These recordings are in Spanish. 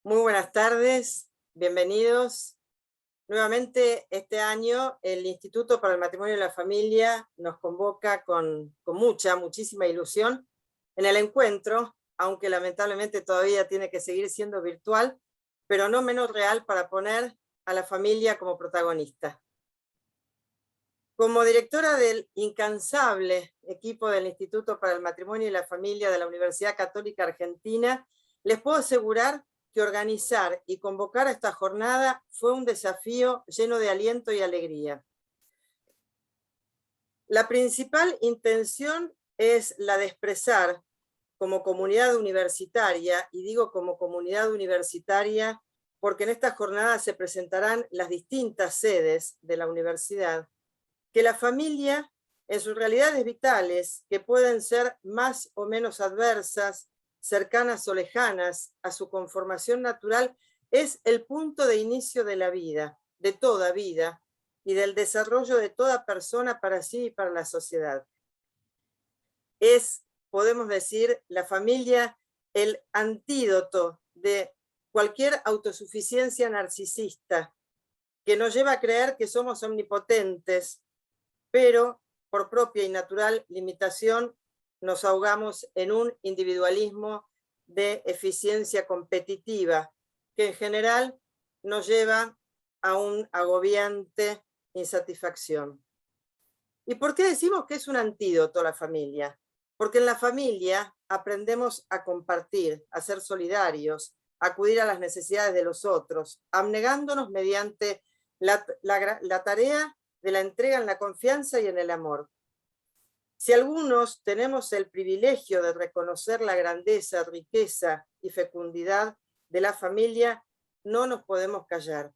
Muy buenas tardes, bienvenidos. Nuevamente este año el Instituto para el Matrimonio y la Familia nos convoca con muchísima ilusión en el encuentro, aunque lamentablemente todavía tiene que seguir siendo virtual, pero no menos real para poner a la familia como protagonista. Como directora del incansable equipo del Instituto para el Matrimonio y la Familia de la Universidad Católica Argentina, les puedo asegurar que organizar y convocar a esta jornada fue un desafío lleno de aliento y alegría. La principal intención es la de expresar como comunidad universitaria, y digo como comunidad universitaria porque en esta jornada se presentarán las distintas sedes de la universidad, que la familia, en sus realidades vitales, que pueden ser más o menos adversas, cercanas o lejanas a su conformación natural, es el punto de inicio de la vida, de toda vida, y del desarrollo de toda persona para sí y para la sociedad. Es, podemos decir, la familia el antídoto de cualquier autosuficiencia narcisista que nos lleva a creer que somos omnipotentes, pero por propia y natural limitación nos ahogamos en un individualismo de eficiencia competitiva que en general nos lleva a un agobiante insatisfacción. ¿Y por qué decimos que es un antídoto la familia? Porque en la familia aprendemos a compartir, a ser solidarios, a acudir a las necesidades de los otros, abnegándonos mediante la tarea de la entrega en la confianza y en el amor. Si algunos tenemos el privilegio de reconocer la grandeza, riqueza y fecundidad de la familia, no nos podemos callar.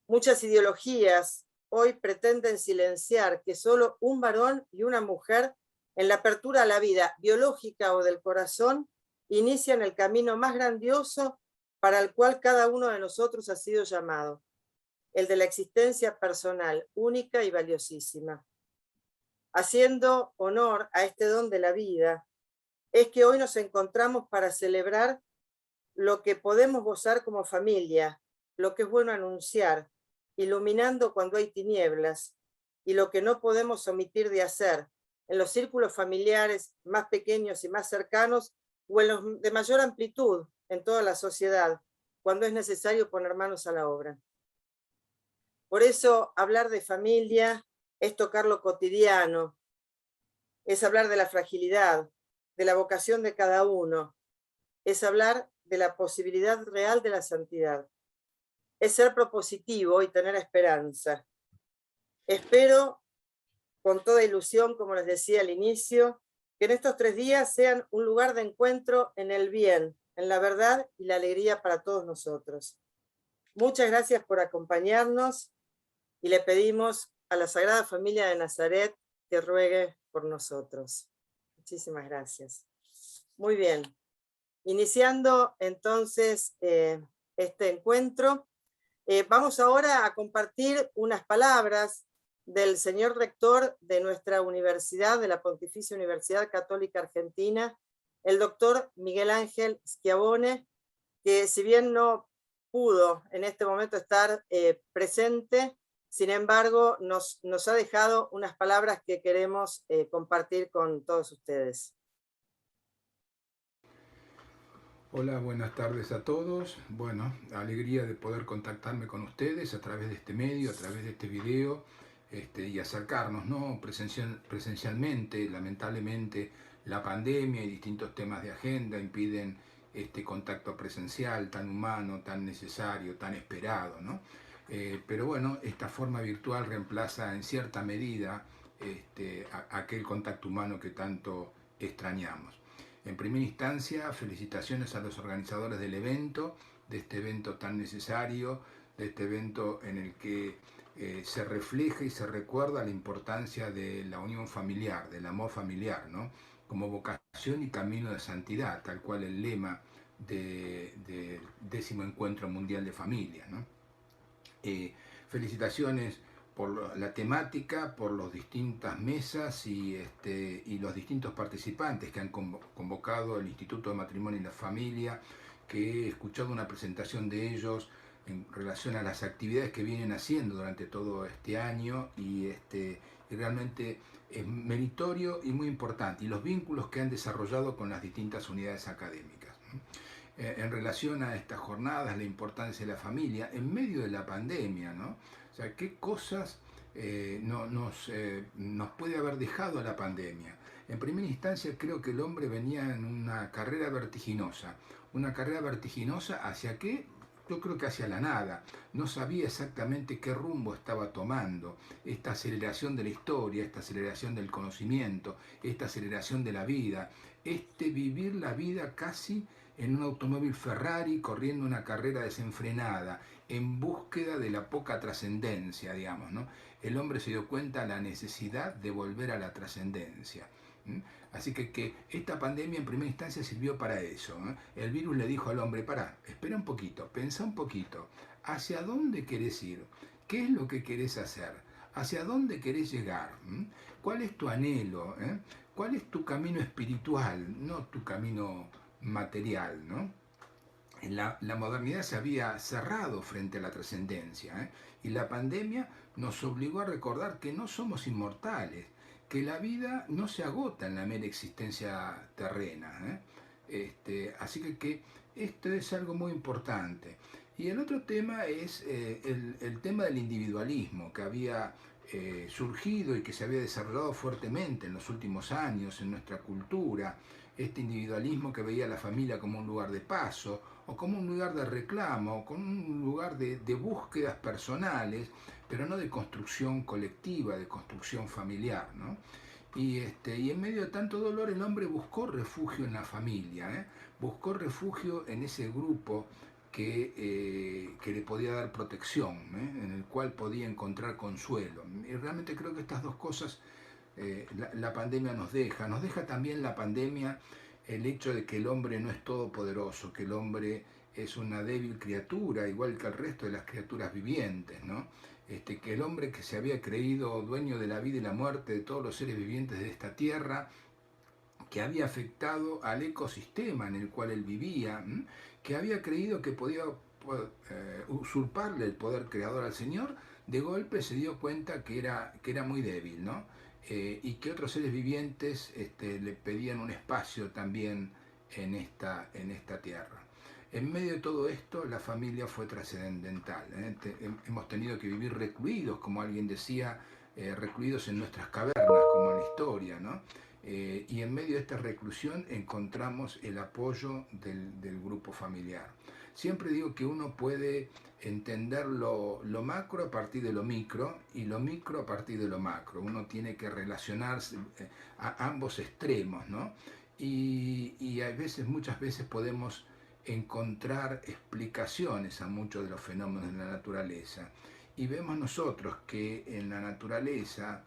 Muchas ideologías hoy pretenden silenciar que solo un varón y una mujer, en la apertura a la vida biológica o del corazón, inician el camino más grandioso para el cual cada uno de nosotros ha sido llamado, el de la existencia personal, única y valiosísima. Haciendo honor a este don de la vida, es que hoy nos encontramos para celebrar lo que podemos gozar como familia, lo que es bueno anunciar, iluminando cuando hay tinieblas, y lo que no podemos omitir de hacer en los círculos familiares más pequeños y más cercanos, o en los de mayor amplitud en toda la sociedad, cuando es necesario poner manos a la obra. Por eso hablar de familia es tocar lo cotidiano, es hablar de la fragilidad, de la vocación de cada uno, es hablar de la posibilidad real de la santidad, es ser propositivo y tener esperanza. Espero con toda ilusión, como les decía al inicio, que en estos 3 días sean un lugar de encuentro en el bien, en la verdad y la alegría para todos nosotros. Muchas gracias por acompañarnos y le pedimos a la Sagrada Familia de Nazaret que ruegue por nosotros. Muchísimas gracias. Muy bien. Iniciando entonces este encuentro, vamos ahora a compartir unas palabras del señor rector de nuestra universidad, de la Pontificia Universidad Católica Argentina, el doctor Miguel Ángel Schiavone, que si bien no pudo en este momento estar presente, sin embargo nos ha dejado unas palabras que queremos compartir con todos ustedes. Hola, buenas tardes a todos. Bueno, alegría de poder contactarme con ustedes a través de este medio, a través de este video, y acercarnos, ¿no? Presencialmente. Lamentablemente la pandemia y distintos temas de agenda impiden este contacto presencial tan humano, tan necesario, tan esperado, ¿no? Pero bueno, esta forma virtual reemplaza en cierta medida aquel contacto humano que tanto extrañamos. En primera instancia, felicitaciones a los organizadores del evento, de este evento tan necesario, de este evento en el que se refleja y se recuerda la importancia de la unión familiar, del amor familiar, ¿no? Como vocación y camino de santidad, tal cual el lema del 10º Encuentro Mundial de Familia, ¿no? Felicitaciones por la temática, por las distintas mesas y los distintos participantes que han convocado el Instituto de Matrimonio y la Familia, que he escuchado una presentación de ellos en relación a las actividades que vienen haciendo durante todo este año y realmente es meritorio y muy importante, y los vínculos que han desarrollado con las distintas unidades académicas. En relación a estas jornadas, la importancia de la familia en medio de la pandemia, ¿no? O sea, qué cosas nos puede haber dejado la pandemia. En primera instancia creo que el hombre venía en una carrera vertiginosa. ¿Una carrera vertiginosa hacia qué? Yo creo que hacia la nada. No sabía exactamente qué rumbo estaba tomando. Esta aceleración de la historia, esta aceleración del conocimiento, esta aceleración de la vida, vivir la vida casi en un automóvil Ferrari corriendo una carrera desenfrenada, en búsqueda de la poca trascendencia, digamos, ¿no? El hombre se dio cuenta de la necesidad de volver a la trascendencia. Así que esta pandemia en primera instancia sirvió para eso. El virus le dijo al hombre, pará, espera un poquito, pensá un poquito, ¿hacia dónde querés ir? ¿Qué es lo que querés hacer? ¿Hacia dónde querés llegar? ¿Cuál es tu anhelo? ¿Cuál es tu camino espiritual? No tu camino material, ¿no? La modernidad se había cerrado frente a la trascendencia, y la pandemia nos obligó a recordar que no somos inmortales, que la vida no se agota en la mera existencia terrena. Así que esto es algo muy importante. Y el otro tema es el tema del individualismo que había surgido y que se había desarrollado fuertemente en los últimos años en nuestra cultura, este individualismo que veía a la familia como un lugar de paso, o como un lugar de reclamo, o como un lugar de búsquedas personales, pero no de construcción colectiva, de construcción familiar, ¿no? Y en medio de tanto dolor el hombre buscó refugio en la familia, buscó refugio en ese grupo que le podía dar protección, en el cual podía encontrar consuelo. Y realmente creo que estas dos cosas la pandemia nos deja también la pandemia el hecho de que el hombre no es todopoderoso, que el hombre es una débil criatura, igual que el resto de las criaturas vivientes, ¿no? Que el hombre que se había creído dueño de la vida y la muerte de todos los seres vivientes de esta tierra, que había afectado al ecosistema en el cual él vivía, que había creído que podía usurparle el poder creador al Señor, de golpe se dio cuenta que era muy débil, ¿no? Y que otros seres vivientes le pedían un espacio también en esta tierra. En medio de todo esto, la familia fue trascendental. Hemos tenido que vivir recluidos, como alguien decía, recluidos en nuestras cavernas, como en la historia, ¿no? Y en medio de esta reclusión encontramos el apoyo del grupo familiar. Siempre digo que uno puede entender lo macro a partir de lo micro y lo micro a partir de lo macro. Uno tiene que relacionarse a ambos extremos, ¿no? Y muchas veces podemos encontrar explicaciones a muchos de los fenómenos de la naturaleza. Y vemos nosotros que en la naturaleza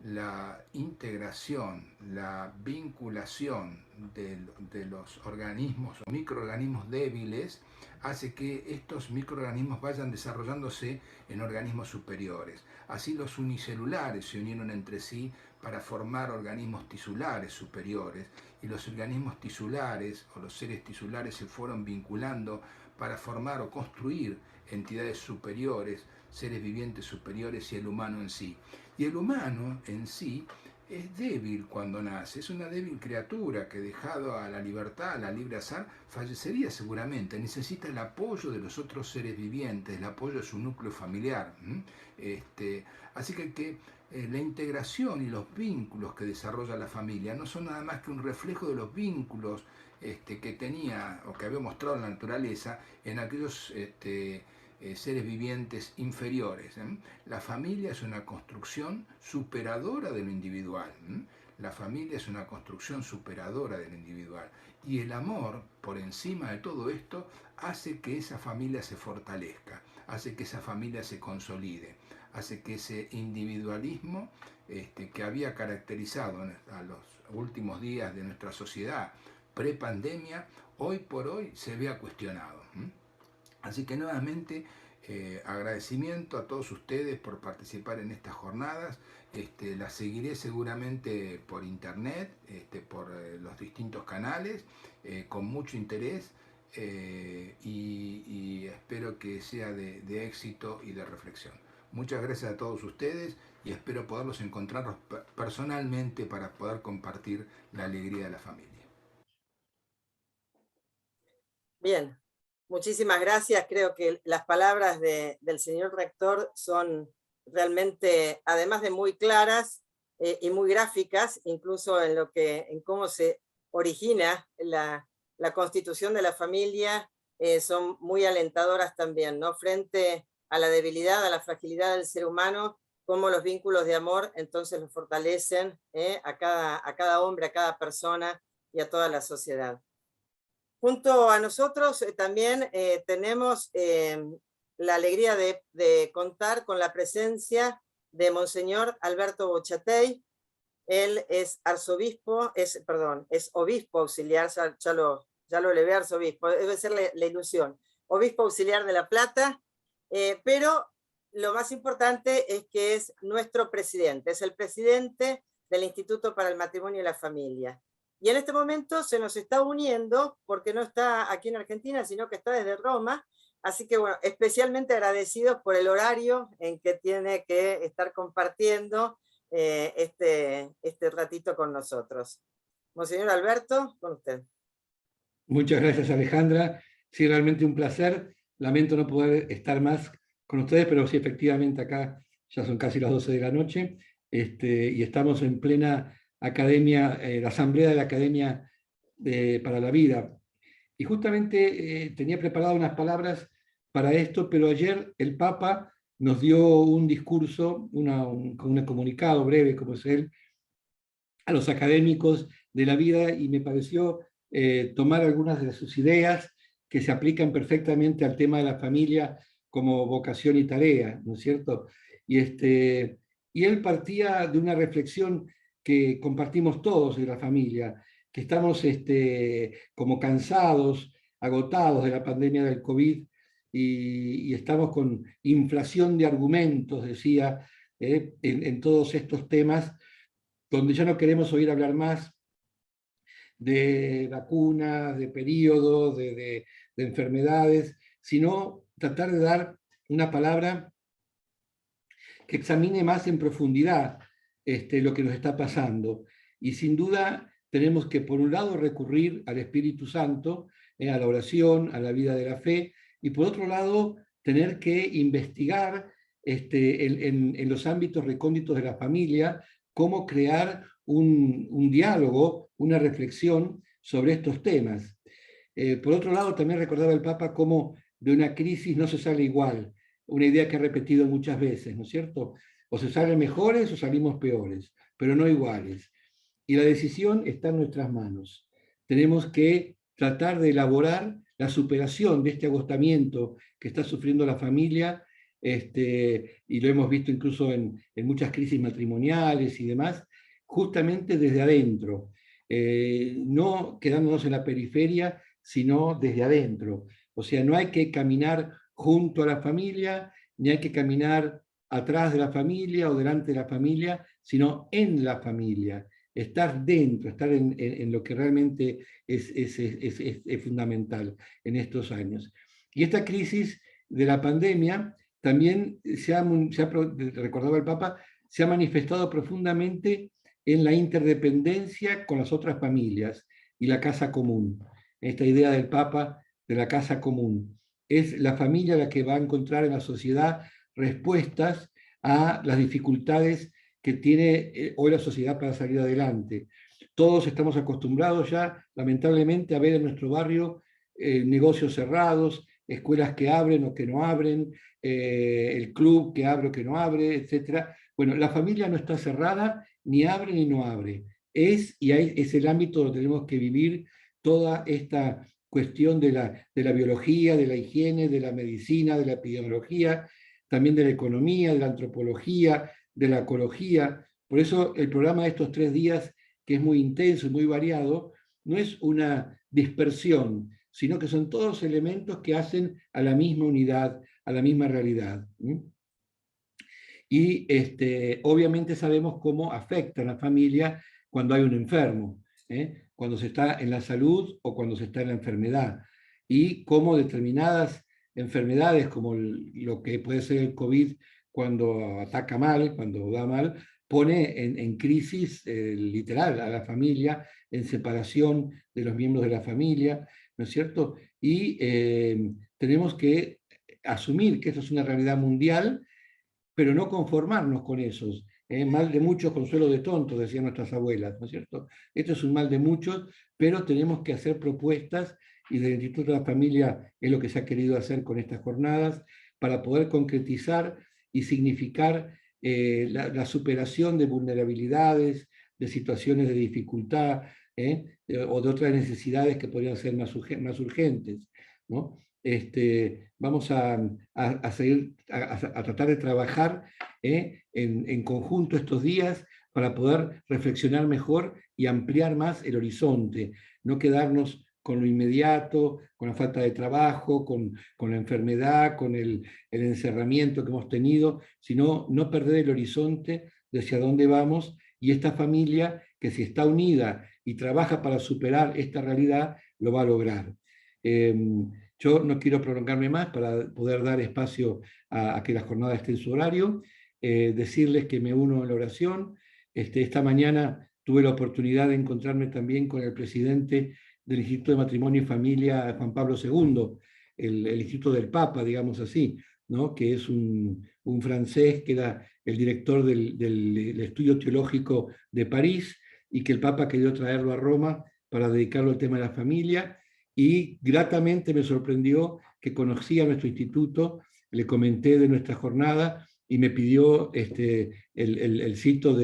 la integración, la vinculación de los organismos o microorganismos débiles hace que estos microorganismos vayan desarrollándose en organismos superiores. Así los unicelulares se unieron entre sí para formar organismos tisulares superiores, y los organismos tisulares o los seres tisulares se fueron vinculando para formar o construir entidades superiores, seres vivientes superiores y el humano en sí. Y el humano en sí es débil cuando nace, es una débil criatura que, dejado a la libertad, a la libre azar, fallecería seguramente. Necesita el apoyo de los otros seres vivientes, el apoyo de su núcleo familiar. Así que la integración y los vínculos que desarrolla la familia no son nada más que un reflejo de los vínculos que tenía o que había mostrado la naturaleza en aquellos seres vivientes inferiores. La familia es una construcción superadora de lo individual. La familia es una construcción superadora de lo individual. Y el amor, por encima de todo esto, hace que esa familia se fortalezca, hace que esa familia se consolide, hace que ese individualismo que había caracterizado a los últimos días de nuestra sociedad prepandemia, hoy por hoy se vea cuestionado. Así que nuevamente agradecimiento a todos ustedes por participar en estas jornadas. Las seguiré seguramente por internet, por los distintos canales, con mucho interés. y espero que sea de éxito y de reflexión. Muchas gracias a todos ustedes y espero poderlos encontrarlos personalmente para poder compartir la alegría de la familia. Bien, muchísimas gracias. Creo que las palabras del señor rector son realmente, además de muy claras y muy gráficas, incluso en cómo se origina la constitución de la familia, son muy alentadoras también, ¿no? Frente a la debilidad, a la fragilidad del ser humano, cómo los vínculos de amor entonces los fortalecen a cada hombre, a cada persona y a toda la sociedad. Junto a nosotros también tenemos la alegría de contar con la presencia de Monseñor Alberto Bochatey. Él es arzobispo, es obispo auxiliar, ya lo elevé a arzobispo, debe ser la ilusión, obispo auxiliar de La Plata, pero lo más importante es que es nuestro presidente, es el presidente del Instituto para el Matrimonio y la Familia. Y en este momento se nos está uniendo, porque no está aquí en Argentina, sino que está desde Roma, así que bueno, especialmente agradecidos por el horario en que tiene que estar compartiendo este ratito con nosotros. Monseñor Alberto, con usted. Muchas gracias, Alejandra. Sí, realmente un placer. Lamento no poder estar más con ustedes, pero sí, efectivamente, acá ya son casi las 12 de la noche, y estamos en plena academia, la asamblea de la Academia para la Vida. Y justamente tenía preparado unas palabras para esto, pero ayer el Papa nos dio un discurso, un comunicado breve, como es él, a los académicos de la vida, y me pareció tomar algunas de sus ideas que se aplican perfectamente al tema de la familia como vocación y tarea, ¿no es cierto? Y él partía de una reflexión que compartimos todos de la familia, que estamos como cansados, agotados de la pandemia del COVID, y estamos con inflación de argumentos, decía, en todos estos temas, donde ya no queremos oír hablar más de vacunas, de periodos, de enfermedades, sino tratar de dar una palabra que examine más en profundidad lo que nos está pasando. Y sin duda tenemos que, por un lado, recurrir al Espíritu Santo, a la oración, a la vida de la fe, y por otro lado, tener que investigar en los ámbitos recónditos de la familia cómo crear un diálogo, una reflexión sobre estos temas. Por otro lado, también recordaba el Papa cómo de una crisis no se sale igual, una idea que ha repetido muchas veces, ¿no es cierto? O se salen mejores o salimos peores, pero no iguales. Y la decisión está en nuestras manos. Tenemos que tratar de elaborar la superación de este agotamiento que está sufriendo la familia, y lo hemos visto incluso en muchas crisis matrimoniales y demás, justamente desde adentro, no quedándonos en la periferia, sino desde adentro. O sea, no hay que caminar junto a la familia, ni hay que caminar atrás de la familia o delante de la familia, sino en la familia, estar dentro, estar en lo que realmente es fundamental en estos años. Y esta crisis de la pandemia también recordaba el Papa, se ha manifestado profundamente en la interdependencia con las otras familias y la casa común. Esta idea del Papa de la casa común. Es la familia la que va a encontrar en la sociedad respuestas a las dificultades que tiene hoy la sociedad para salir adelante. Todos estamos acostumbrados ya, lamentablemente, a ver en nuestro barrio negocios cerrados, escuelas que abren o que no abren, el club que abre o que no abre, etc. Bueno, la familia no está cerrada, ni abre ni no abre. Es el ámbito donde tenemos que vivir toda esta cuestión de la biología, de la higiene, de la medicina, de la epidemiología, también de la economía, de la antropología, de la ecología. Por eso el programa de estos 3 días, que es muy intenso y muy variado, no es una dispersión, sino que son todos elementos que hacen a la misma unidad, a la misma realidad. Y obviamente sabemos cómo afecta a la familia cuando hay un enfermo, cuando se está en la salud o cuando se está en la enfermedad. y cómo determinadas enfermedades, como lo que puede ser el COVID cuando ataca mal, cuando da mal, pone en crisis literal a la familia, en separación de los miembros de la familia, ¿no es cierto? Y tenemos que asumir que esto es una realidad mundial, pero no conformarnos con esos. Mal de muchos, consuelo de tontos, decían nuestras abuelas, ¿no es cierto? Esto es un mal de muchos, pero tenemos que hacer propuestas, y del Instituto de la Familia es lo que se ha querido hacer con estas jornadas, para poder concretizar y significar la superación de vulnerabilidades, de situaciones de dificultad, o de otras necesidades que podrían ser más urgentes, ¿no? Vamos a seguir, a tratar de trabajar en conjunto estos días para poder reflexionar mejor y ampliar más el horizonte, no quedarnos con lo inmediato, con la falta de trabajo, con la enfermedad, con el encerramiento que hemos tenido, sino no perder el horizonte de hacia dónde vamos, y esta familia que si está unida y trabaja para superar esta realidad, lo va a lograr. Yo no quiero prolongarme más para poder dar espacio a que la jornada esté en su horario. Decirles que me uno a la oración. Esta mañana tuve la oportunidad de encontrarme también con el presidente del Instituto de Matrimonio y Familia, Juan Pablo II, el Instituto del Papa, digamos así, ¿no? Que es un francés que era el director del Estudio Teológico de París, y que el Papa quería traerlo a Roma para dedicarlo al tema de la familia. Y gratamente me sorprendió que conocía nuestro instituto, le comenté de nuestra jornada y me pidió el sitio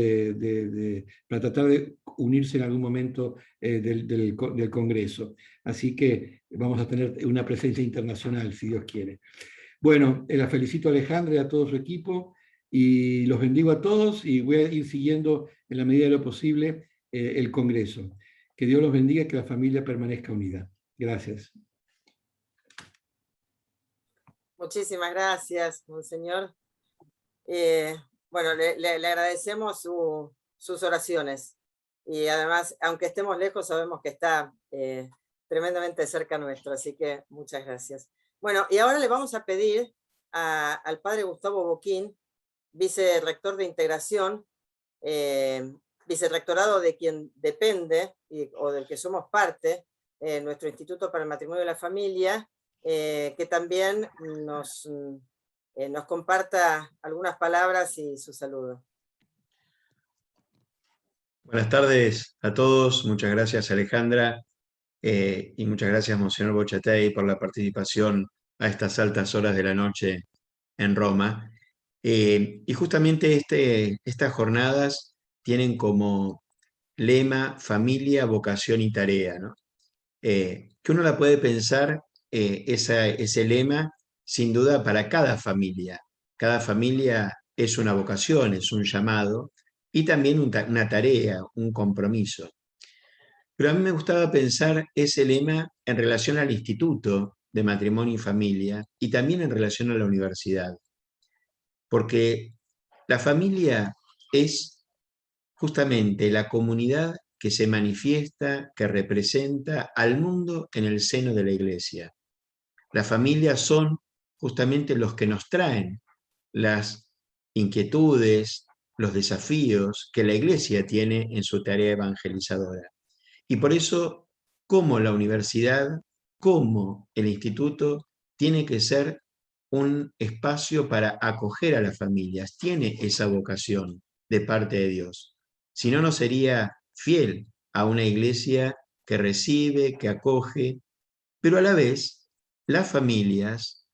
para tratar de unirse en algún momento del Congreso. Así que vamos a tener una presencia internacional, si Dios quiere. Bueno, la felicito a Alejandra y a todo su equipo, y los bendigo a todos, y voy a ir siguiendo en la medida de lo posible el Congreso. Que Dios los bendiga y que la familia permanezca unida. Gracias. Muchísimas gracias, monseñor. Bueno, le agradecemos sus oraciones. Y además, aunque estemos lejos, sabemos que está tremendamente cerca nuestro. Así que muchas gracias. Bueno, y ahora le vamos a pedir al padre Gustavo Boquín, vicerrector de Integración, vicerrectorado de quien depende o del que somos parte, nuestro Instituto para el Matrimonio y la Familia, que también nos comparta algunas palabras y su saludo. Buenas tardes a todos, muchas gracias Alejandra, y muchas gracias Monseñor Bochatay por la participación a estas altas horas de la noche en Roma. Y justamente estas jornadas tienen como lema familia, vocación y tarea, ¿no? Que uno la puede pensar, ese lema, sin duda para cada familia. Cada familia es una vocación, es un llamado, y también una tarea, un compromiso. Pero a mí me gustaba pensar ese lema en relación al Instituto de Matrimonio y Familia, y también en relación a la universidad. Porque la familia es justamente la comunidad que se manifiesta, que representa al mundo en el seno de la Iglesia. Las familias son justamente los que nos traen las inquietudes, los desafíos que la Iglesia tiene en su tarea evangelizadora. Y por eso, como la universidad, como el instituto, tiene que ser un espacio para acoger a las familias, tiene esa vocación de parte de Dios. Si no, no sería fiel a una iglesia que recibe, que acoge, pero a la vez las familias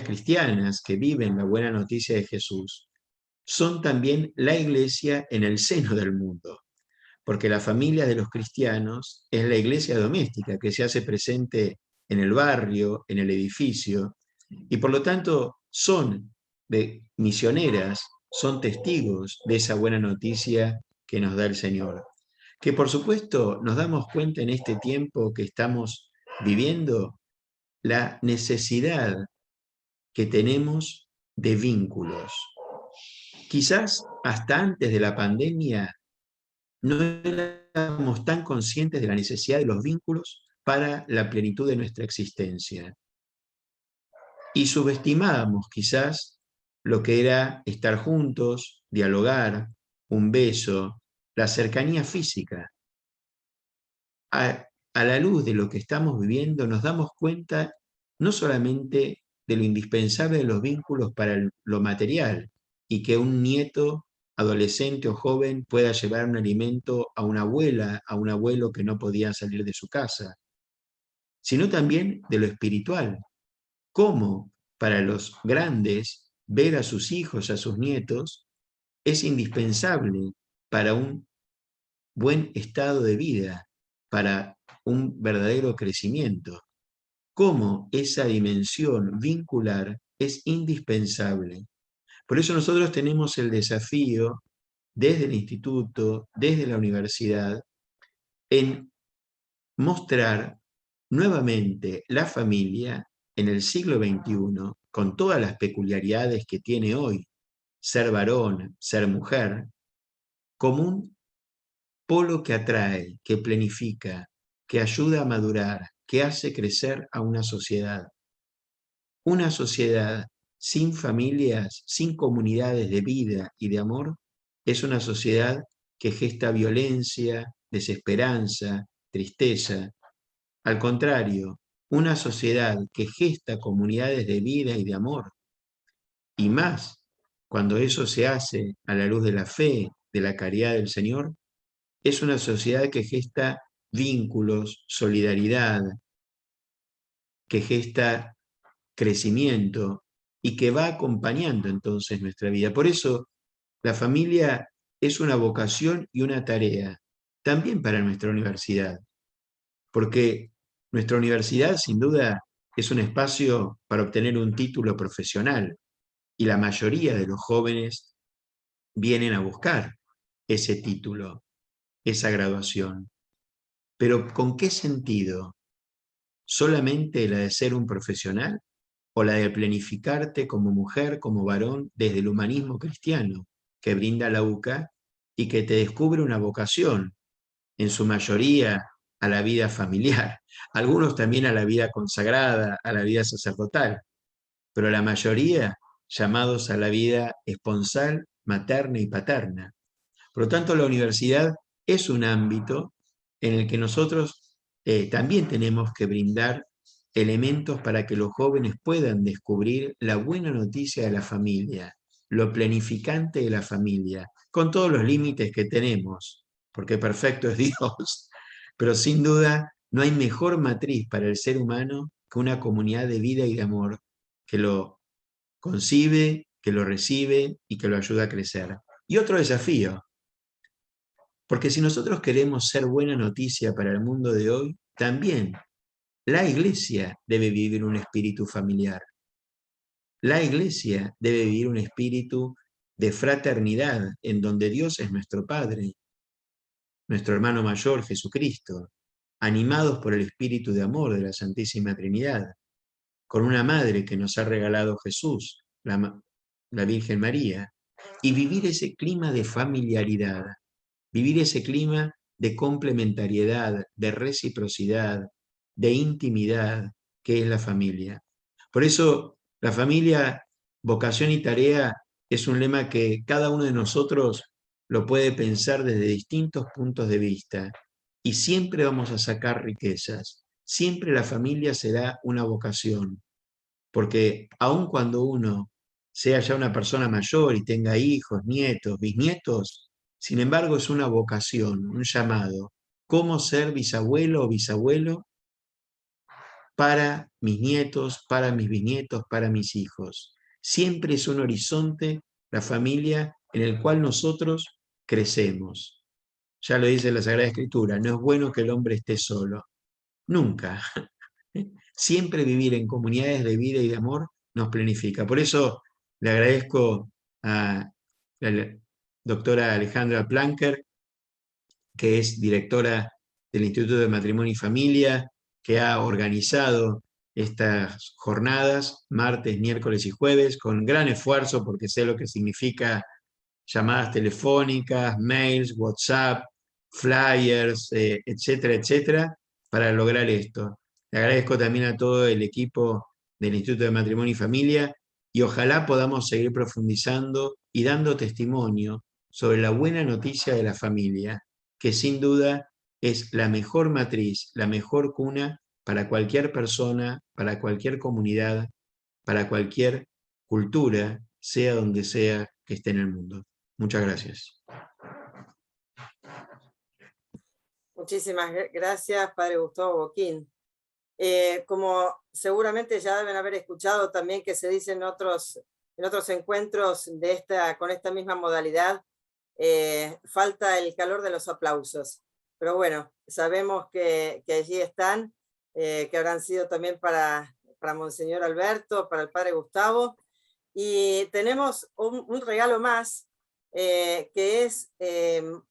cristianas que viven la buena noticia de Jesús, son también la iglesia en el seno del mundo, porque la familia de los cristianos es la iglesia doméstica que se hace presente en el barrio, en el edificio, y por lo tanto son misioneras, son testigos de esa buena noticia que nos da el Señor. Que por supuesto nos damos cuenta en este tiempo que estamos viviendo la necesidad que tenemos de vínculos. Quizás hasta antes de la pandemia no éramos tan conscientes de la necesidad de los vínculos para la plenitud de nuestra existencia. Y subestimábamos quizás lo que era estar juntos, dialogar, un beso, la cercanía física. A la luz de lo que estamos viviendo nos damos cuenta no solamente de lo indispensable de los vínculos para lo material y que un nieto, adolescente o joven pueda llevar un alimento a una abuela, a un abuelo que no podía salir de su casa, sino también de lo espiritual. Cómo para los grandes ver a sus hijos, a sus nietos, es indispensable para un buen estado de vida, para un verdadero crecimiento. Cómo esa dimensión vincular es indispensable. Por eso nosotros tenemos el desafío, desde el instituto, desde la universidad, en mostrar nuevamente la familia en el siglo XXI, con todas las peculiaridades que tiene hoy, ser varón, ser mujer, como un polo que atrae, que planifica, que ayuda a madurar, que hace crecer a una sociedad. Una sociedad sin familias, sin comunidades de vida y de amor, es una sociedad que gesta violencia, desesperanza, tristeza. Al contrario, una sociedad que gesta comunidades de vida y de amor, y más, cuando eso se hace a la luz de la fe, de la caridad del Señor, es una sociedad que gesta vínculos, solidaridad, que gesta crecimiento y que va acompañando entonces nuestra vida. Por eso, la familia es una vocación y una tarea, también para nuestra universidad, porque nuestra universidad, sin duda, es un espacio para obtener un título profesional, y la mayoría de los jóvenes vienen a buscar ese título, esa graduación. Pero ¿con qué sentido? ¿Solamente la de ser un profesional o la de planificarte como mujer, como varón, desde el humanismo cristiano que brinda la UCA y que te descubre una vocación, en su mayoría a la vida familiar, algunos también a la vida consagrada, a la vida sacerdotal, pero la mayoría llamados a la vida esponsal, materna y paterna? Por lo tanto, la universidad es un ámbito en el que nosotros también tenemos que brindar elementos para que los jóvenes puedan descubrir la buena noticia de la familia, lo planificante de la familia, con todos los límites que tenemos, porque perfecto es Dios, pero sin duda no hay mejor matriz para el ser humano que una comunidad de vida y de amor que lo concibe, que lo recibe y que lo ayuda a crecer. Y otro desafío, porque si nosotros queremos ser buena noticia para el mundo de hoy, también la iglesia debe vivir un espíritu familiar. La iglesia debe vivir un espíritu de fraternidad, en donde Dios es nuestro Padre, nuestro hermano mayor, Jesucristo, animados por el espíritu de amor de la Santísima Trinidad, con una madre que nos ha regalado Jesús, la Virgen María, y vivir ese clima de familiaridad, vivir ese clima de complementariedad, de reciprocidad, de intimidad, que es la familia. Por eso, la familia, vocación y tarea es un lema que cada uno de nosotros lo puede pensar desde distintos puntos de vista, y siempre vamos a sacar riquezas. Siempre la familia será una vocación, porque aun cuando uno sea ya una persona mayor y tenga hijos, nietos, bisnietos, sin embargo es una vocación, un llamado. ¿Cómo ser bisabuelo o bisabuelo para mis nietos, para mis bisnietos, para mis hijos? Siempre es un horizonte, la familia, en el cual nosotros crecemos. Ya lo dice la Sagrada Escritura, no es bueno que el hombre esté solo. Nunca. Siempre vivir en comunidades de vida y de amor nos planifica. Por eso le agradezco a la doctora Alejandra Planker, que es directora del Instituto de Matrimonio y Familia, que ha organizado estas jornadas, martes, miércoles y jueves, con gran esfuerzo, porque sé lo que significa llamadas telefónicas, mails, WhatsApp, flyers, etcétera, etcétera, para lograr esto. Le agradezco también a todo el equipo del Instituto de Matrimonio y Familia y ojalá podamos seguir profundizando y dando testimonio sobre la buena noticia de la familia, que sin duda es la mejor matriz, la mejor cuna para cualquier persona, para cualquier comunidad, para cualquier cultura, sea donde sea que esté en el mundo. Muchas gracias. Muchísimas gracias, Padre Gustavo Boquín. Como seguramente ya deben haber escuchado también que se dice en otros encuentros con esta misma modalidad, falta el calor de los aplausos. Pero bueno, sabemos que allí están, que habrán sido también para Monseñor Alberto, para el Padre Gustavo. Y tenemos un regalo más, que es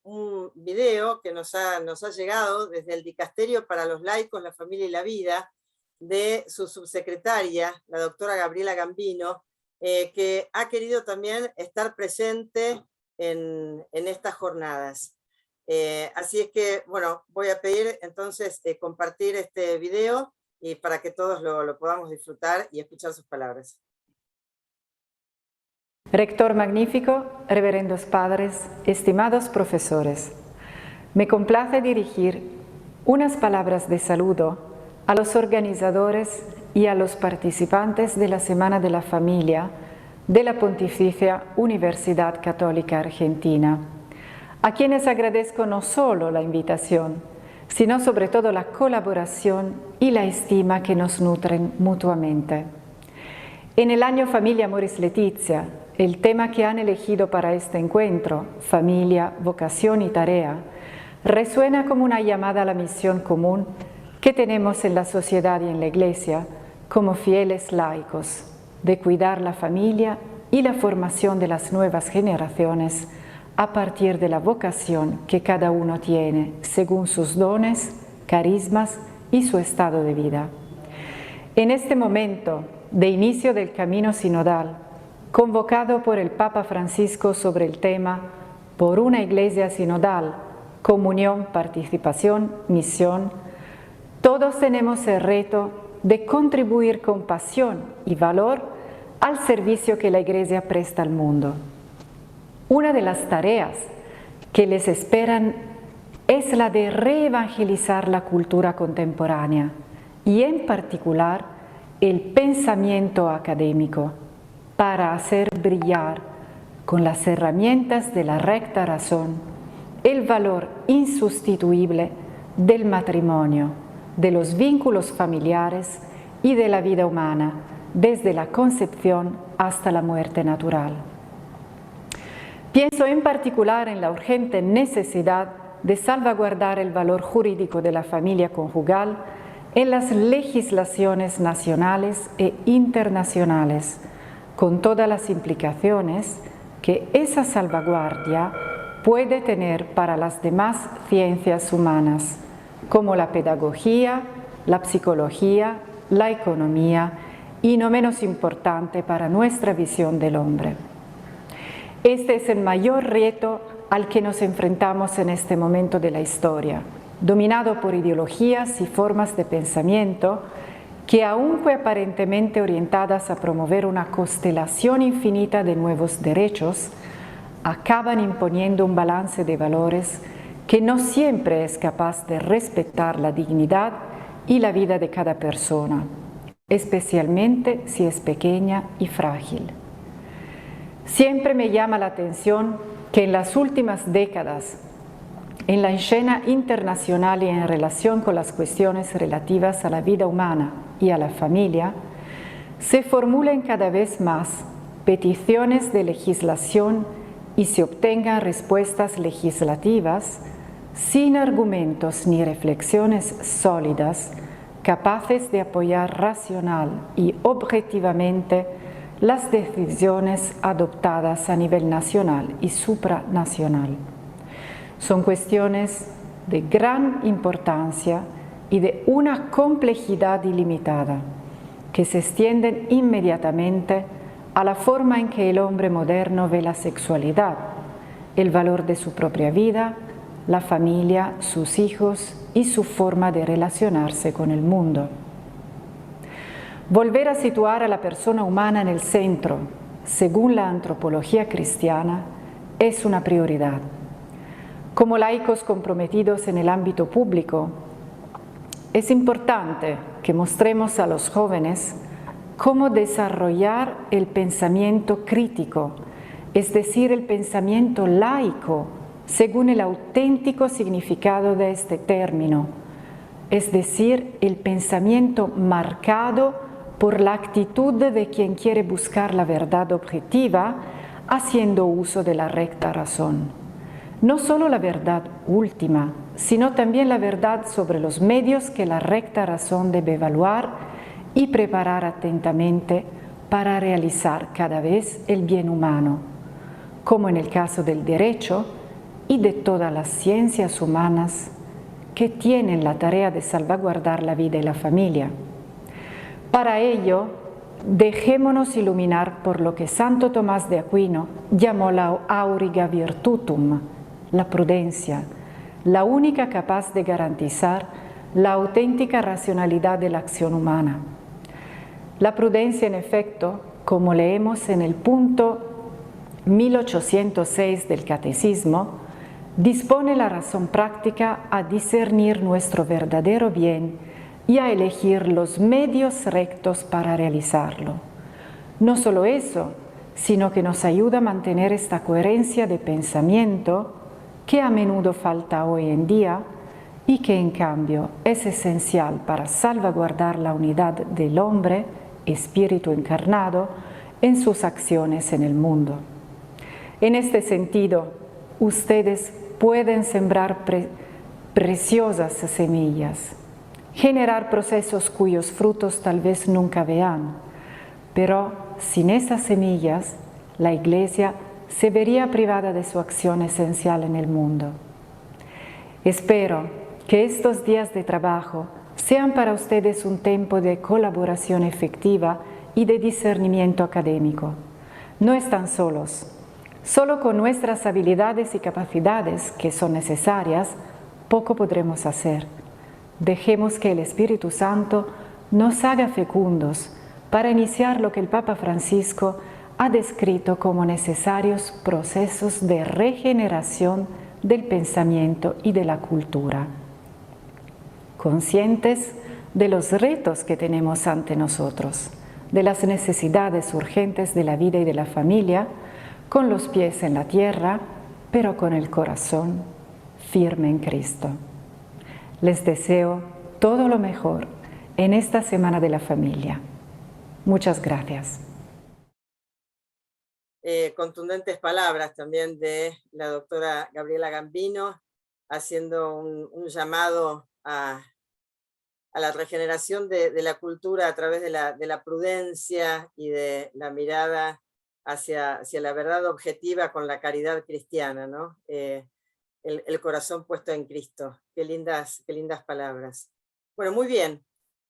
un video que nos ha llegado desde el Dicasterio para los Laicos, la Familia y la Vida, de su subsecretaria, la doctora Gabriela Gambino, que ha querido también estar presente en estas jornadas. Así es que, bueno, voy a pedir entonces compartir este video y para que todos lo podamos disfrutar y escuchar sus palabras. Rector magnífico, reverendos padres, estimados profesores, me complace dirigir unas palabras de saludo a los organizadores y a los participantes de la Semana de la Familia de la Pontificia Universidad Católica Argentina, a quienes agradezco no solo la invitación, sino sobre todo la colaboración y la estima que nos nutren mutuamente. En el año Familia Amoris Laetitia, el tema que han elegido para este encuentro, familia, vocación y tarea, resuena como una llamada a la misión común que tenemos en la sociedad y en la Iglesia como fieles laicos, de cuidar la familia y la formación de las nuevas generaciones a partir de la vocación que cada uno tiene según sus dones, carismas y su estado de vida. En este momento de inicio del camino sinodal, convocado por el Papa Francisco sobre el tema Por una Iglesia sinodal, comunión, participación, misión, todos tenemos el reto de contribuir con pasión y valor al servicio que la Iglesia presta al mundo. Una de las tareas que les esperan es la de reevangelizar la cultura contemporánea y en particular el pensamiento académico, para hacer brillar con las herramientas de la recta razón el valor insustituible del matrimonio, de los vínculos familiares y de la vida humana, desde la concepción hasta la muerte natural. Pienso en particular en la urgente necesidad de salvaguardar el valor jurídico de la familia conjugal en las legislaciones nacionales e internacionales, con todas las implicaciones que esa salvaguardia puede tener para las demás ciencias humanas, como la pedagogía, la psicología, la economía y, no menos importante, para nuestra visión del hombre. Este es el mayor reto al que nos enfrentamos en este momento de la historia, dominado por ideologías y formas de pensamiento que, aunque aparentemente orientadas a promover una constelación infinita de nuevos derechos, acaban imponiendo un balance de valores que no siempre es capaz de respetar la dignidad y la vida de cada persona, especialmente si es pequeña y frágil. Siempre me llama la atención que en las últimas décadas, en la escena internacional y en relación con las cuestiones relativas a la vida humana y a la familia, se formulen cada vez más peticiones de legislación y se obtengan respuestas legislativas sin argumentos ni reflexiones sólidas capaces de apoyar racional y objetivamente las decisiones adoptadas a nivel nacional y supranacional. Son cuestiones de gran importancia y de una complejidad ilimitada, que se extienden inmediatamente a la forma en que el hombre moderno ve la sexualidad, el valor de su propia vida, la familia, sus hijos y su forma de relacionarse con el mundo. Volver a situar a la persona humana en el centro, según la antropología cristiana, es una prioridad. Como laicos comprometidos en el ámbito público, es importante que mostremos a los jóvenes cómo desarrollar el pensamiento crítico, es decir, el pensamiento laico, según el auténtico significado de este término, es decir, el pensamiento marcado por la actitud de quien quiere buscar la verdad objetiva, haciendo uso de la recta razón. No solo la verdad última, sino también la verdad sobre los medios que la recta razón debe evaluar y preparar atentamente para realizar cada vez el bien humano, como en el caso del derecho y de todas las ciencias humanas que tienen la tarea de salvaguardar la vida y la familia. Para ello, dejémonos iluminar por lo que Santo Tomás de Aquino llamó la auriga virtutum, la prudencia, la única capaz de garantizar la auténtica racionalidad de la acción humana. La prudencia, en efecto, como leemos en el punto 1806 del Catecismo, dispone la razón práctica a discernir nuestro verdadero bien y a elegir los medios rectos para realizarlo. No solo eso, sino que nos ayuda a mantener esta coherencia de pensamiento que a menudo falta hoy en día y que en cambio es esencial para salvaguardar la unidad del hombre, espíritu encarnado, en sus acciones en el mundo. En este sentido, ustedes pueden sembrar preciosas semillas, generar procesos cuyos frutos tal vez nunca vean, pero sin esas semillas, la Iglesia se vería privada de su acción esencial en el mundo. Espero que estos días de trabajo sean para ustedes un tiempo de colaboración efectiva y de discernimiento académico. No están solos. Solo con nuestras habilidades y capacidades, que son necesarias, poco podremos hacer. Dejemos que el Espíritu Santo nos haga fecundos para iniciar lo que el Papa Francisco ha descrito como necesarios procesos de regeneración del pensamiento y de la cultura. Conscientes de los retos que tenemos ante nosotros, de las necesidades urgentes de la vida y de la familia, con los pies en la tierra, pero con el corazón firme en Cristo. Les deseo todo lo mejor en esta Semana de la Familia. Muchas gracias. Contundentes palabras también de la doctora Gabriela Gambino, haciendo un llamado a la regeneración de la cultura a través de la prudencia y de la mirada hacia la verdad objetiva con la caridad cristiana, ¿no? El corazón puesto en Cristo. Qué lindas palabras. Bueno, muy bien.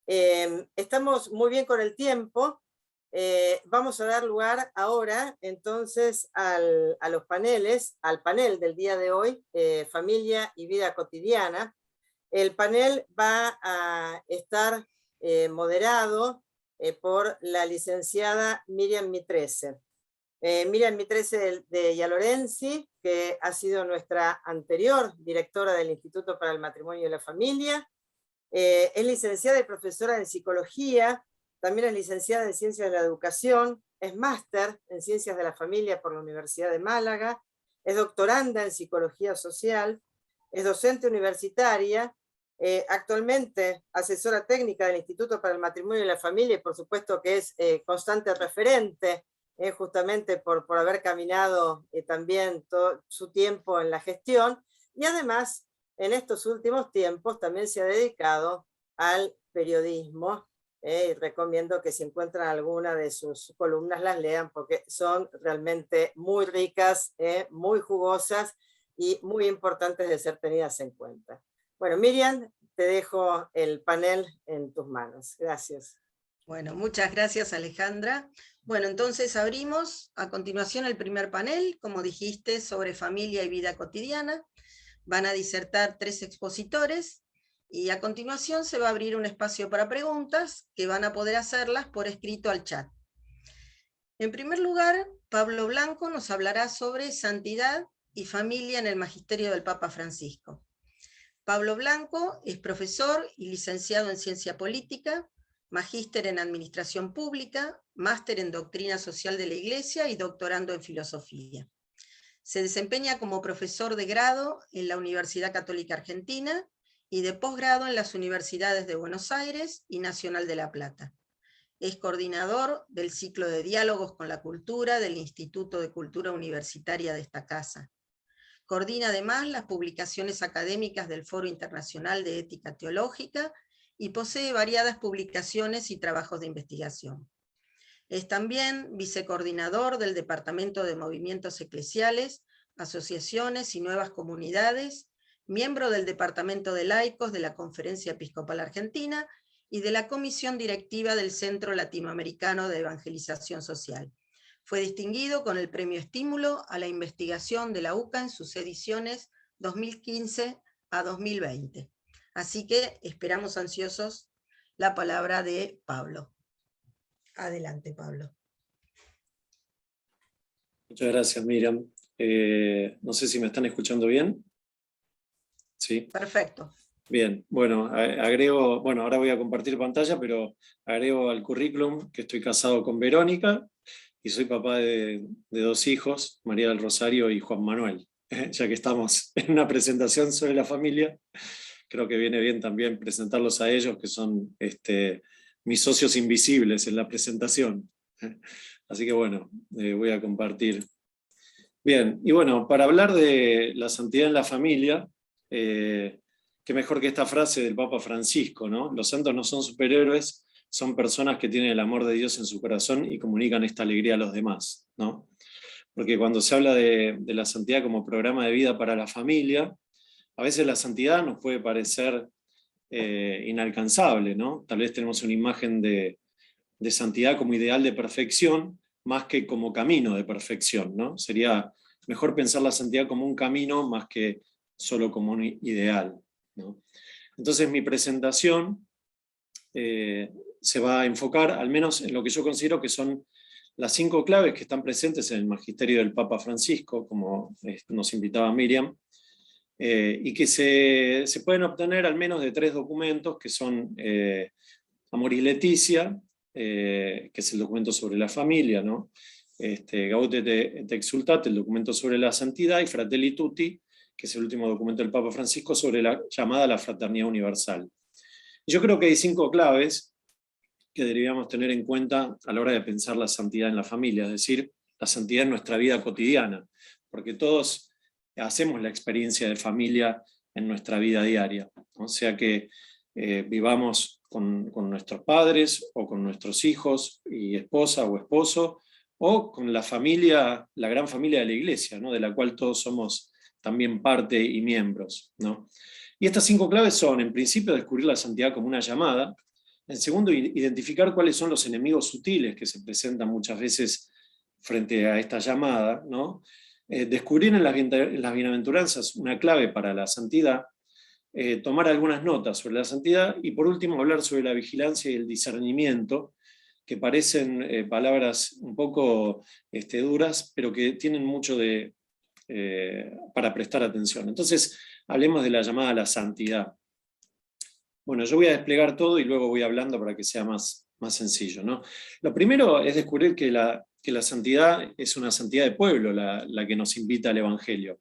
Estamos muy bien con el tiempo. Vamos a dar lugar ahora entonces a los paneles, al panel del día de hoy, Familia y Vida Cotidiana. El panel va a estar moderado por la licenciada Miriam Mitrese. Miriam Mitrese de Yalorenzi, que ha sido nuestra anterior directora del Instituto para el Matrimonio y la Familia. Es licenciada y profesora en Psicología, también es licenciada en Ciencias de la Educación, es máster en Ciencias de la Familia por la Universidad de Málaga, es doctoranda en Psicología Social, es docente universitaria, actualmente asesora técnica del Instituto para el Matrimonio y la Familia, y por supuesto que es constante referente, justamente por haber caminado también todo su tiempo en la gestión, y además en estos últimos tiempos también se ha dedicado al periodismo. Recomiendo que si encuentran alguna de sus columnas las lean porque son realmente muy ricas, muy jugosas y muy importantes de ser tenidas en cuenta. Bueno, Miriam, te dejo el panel en tus manos. Gracias. Bueno, muchas gracias, Alejandra. Bueno, entonces abrimos a continuación el primer panel, como dijiste, sobre familia y vida cotidiana. Van a disertar 3 expositores. Y a continuación se va a abrir un espacio para preguntas que van a poder hacerlas por escrito al chat. En primer lugar, Pablo Blanco nos hablará sobre santidad y familia en el magisterio del Papa Francisco. Pablo Blanco es profesor y licenciado en Ciencia Política, magíster en Administración Pública, máster en Doctrina Social de la Iglesia y doctorando en Filosofía. Se desempeña como profesor de grado en la Universidad Católica Argentina y de posgrado en las universidades de Buenos Aires y Nacional de La Plata. Es coordinador del ciclo de diálogos con la cultura del Instituto de Cultura Universitaria de esta casa. Coordina además las publicaciones académicas del Foro Internacional de Ética Teológica y posee variadas publicaciones y trabajos de investigación. Es también vicecoordinador del Departamento de Movimientos Eclesiales, Asociaciones y Nuevas Comunidades, miembro del Departamento de Laicos de la Conferencia Episcopal Argentina y de la Comisión Directiva del Centro Latinoamericano de Evangelización Social. Fue distinguido con el Premio Estímulo a la Investigación de la UCA en sus ediciones 2015 a 2020. Así que esperamos ansiosos la palabra de Pablo. Adelante, Pablo. Muchas gracias, Miriam. No sé si me están escuchando bien. Sí. Perfecto. Bien, bueno, agrego, bueno, ahora voy a compartir pantalla, pero agrego al currículum que estoy casado con Verónica y soy papá de 2 hijos, María del Rosario y Juan Manuel. Ya que estamos en una presentación sobre la familia, creo que viene bien también presentarlos a ellos, que son mis socios invisibles en la presentación. Así que bueno, voy a compartir. Bien, y bueno, para hablar de la santidad en la familia, qué mejor que esta frase del Papa Francisco, ¿no? Los santos no son superhéroes, son personas que tienen el amor de Dios en su corazón y comunican esta alegría a los demás, ¿no? Porque cuando se habla de la santidad como programa de vida para la familia, a veces la santidad nos puede parecer inalcanzable, ¿no? Tal vez tenemos una imagen de santidad como ideal de perfección, más que como camino de perfección, ¿no? Sería mejor pensar la santidad como un camino más que solo como un ideal, ¿no? Entonces mi presentación se va a enfocar al menos en lo que yo considero que son las 5 claves que están presentes en el magisterio del Papa Francisco, como nos invitaba Miriam, y que se pueden obtener al menos de 3 documentos, que son Amor y Leticia, que es el documento sobre la familia, ¿no? Gaudete et Exsultate, el documento sobre la santidad, y Fratelli Tutti, que es el último documento del Papa Francisco sobre la llamada a la fraternidad universal. Yo creo que hay 5 claves que deberíamos tener en cuenta a la hora de pensar la santidad en la familia, es decir, la santidad en nuestra vida cotidiana, porque todos hacemos la experiencia de familia en nuestra vida diaria, ¿no? O sea que vivamos con nuestros padres o con nuestros hijos y esposa o esposo, o con la familia, la gran familia de la iglesia, ¿no? De la cual todos somos también parte y miembros, ¿no? Y estas 5 claves son, en principio, descubrir la santidad como una llamada; en segundo, identificar cuáles son los enemigos sutiles que se presentan muchas veces frente a esta llamada, ¿no? Descubrir en las bienaventuranzas una clave para la santidad; tomar algunas notas sobre la santidad; y por último hablar sobre la vigilancia y el discernimiento, que parecen palabras un poco duras, pero que tienen mucho para prestar atención. Entonces, hablemos de la llamada a la santidad. Bueno, yo voy a desplegar todo y luego voy hablando para que sea más sencillo, ¿no? Lo primero es descubrir que la santidad es una santidad de pueblo, la que nos invita al Evangelio.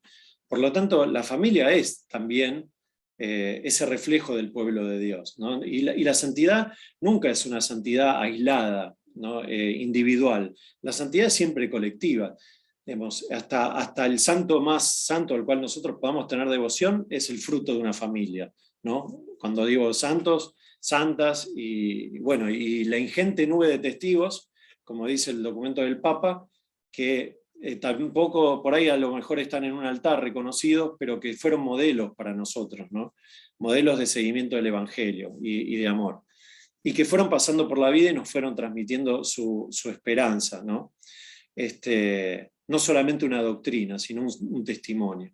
Por lo tanto, la familia es también ese reflejo del pueblo de Dios, ¿no? Y la santidad nunca es una santidad aislada, ¿no? Individual. La santidad es siempre colectiva. Digamos, hasta el santo más santo al cual nosotros podamos tener devoción es el fruto de una familia, ¿no? Cuando digo santos, santas, y bueno, y la ingente nube de testigos, como dice el documento del Papa, que tampoco por ahí a lo mejor están en un altar reconocidos, pero que fueron modelos para nosotros, ¿no? Modelos de seguimiento del Evangelio y de amor, y que fueron pasando por la vida y nos fueron transmitiendo su esperanza, ¿no? No solamente una doctrina, sino un testimonio.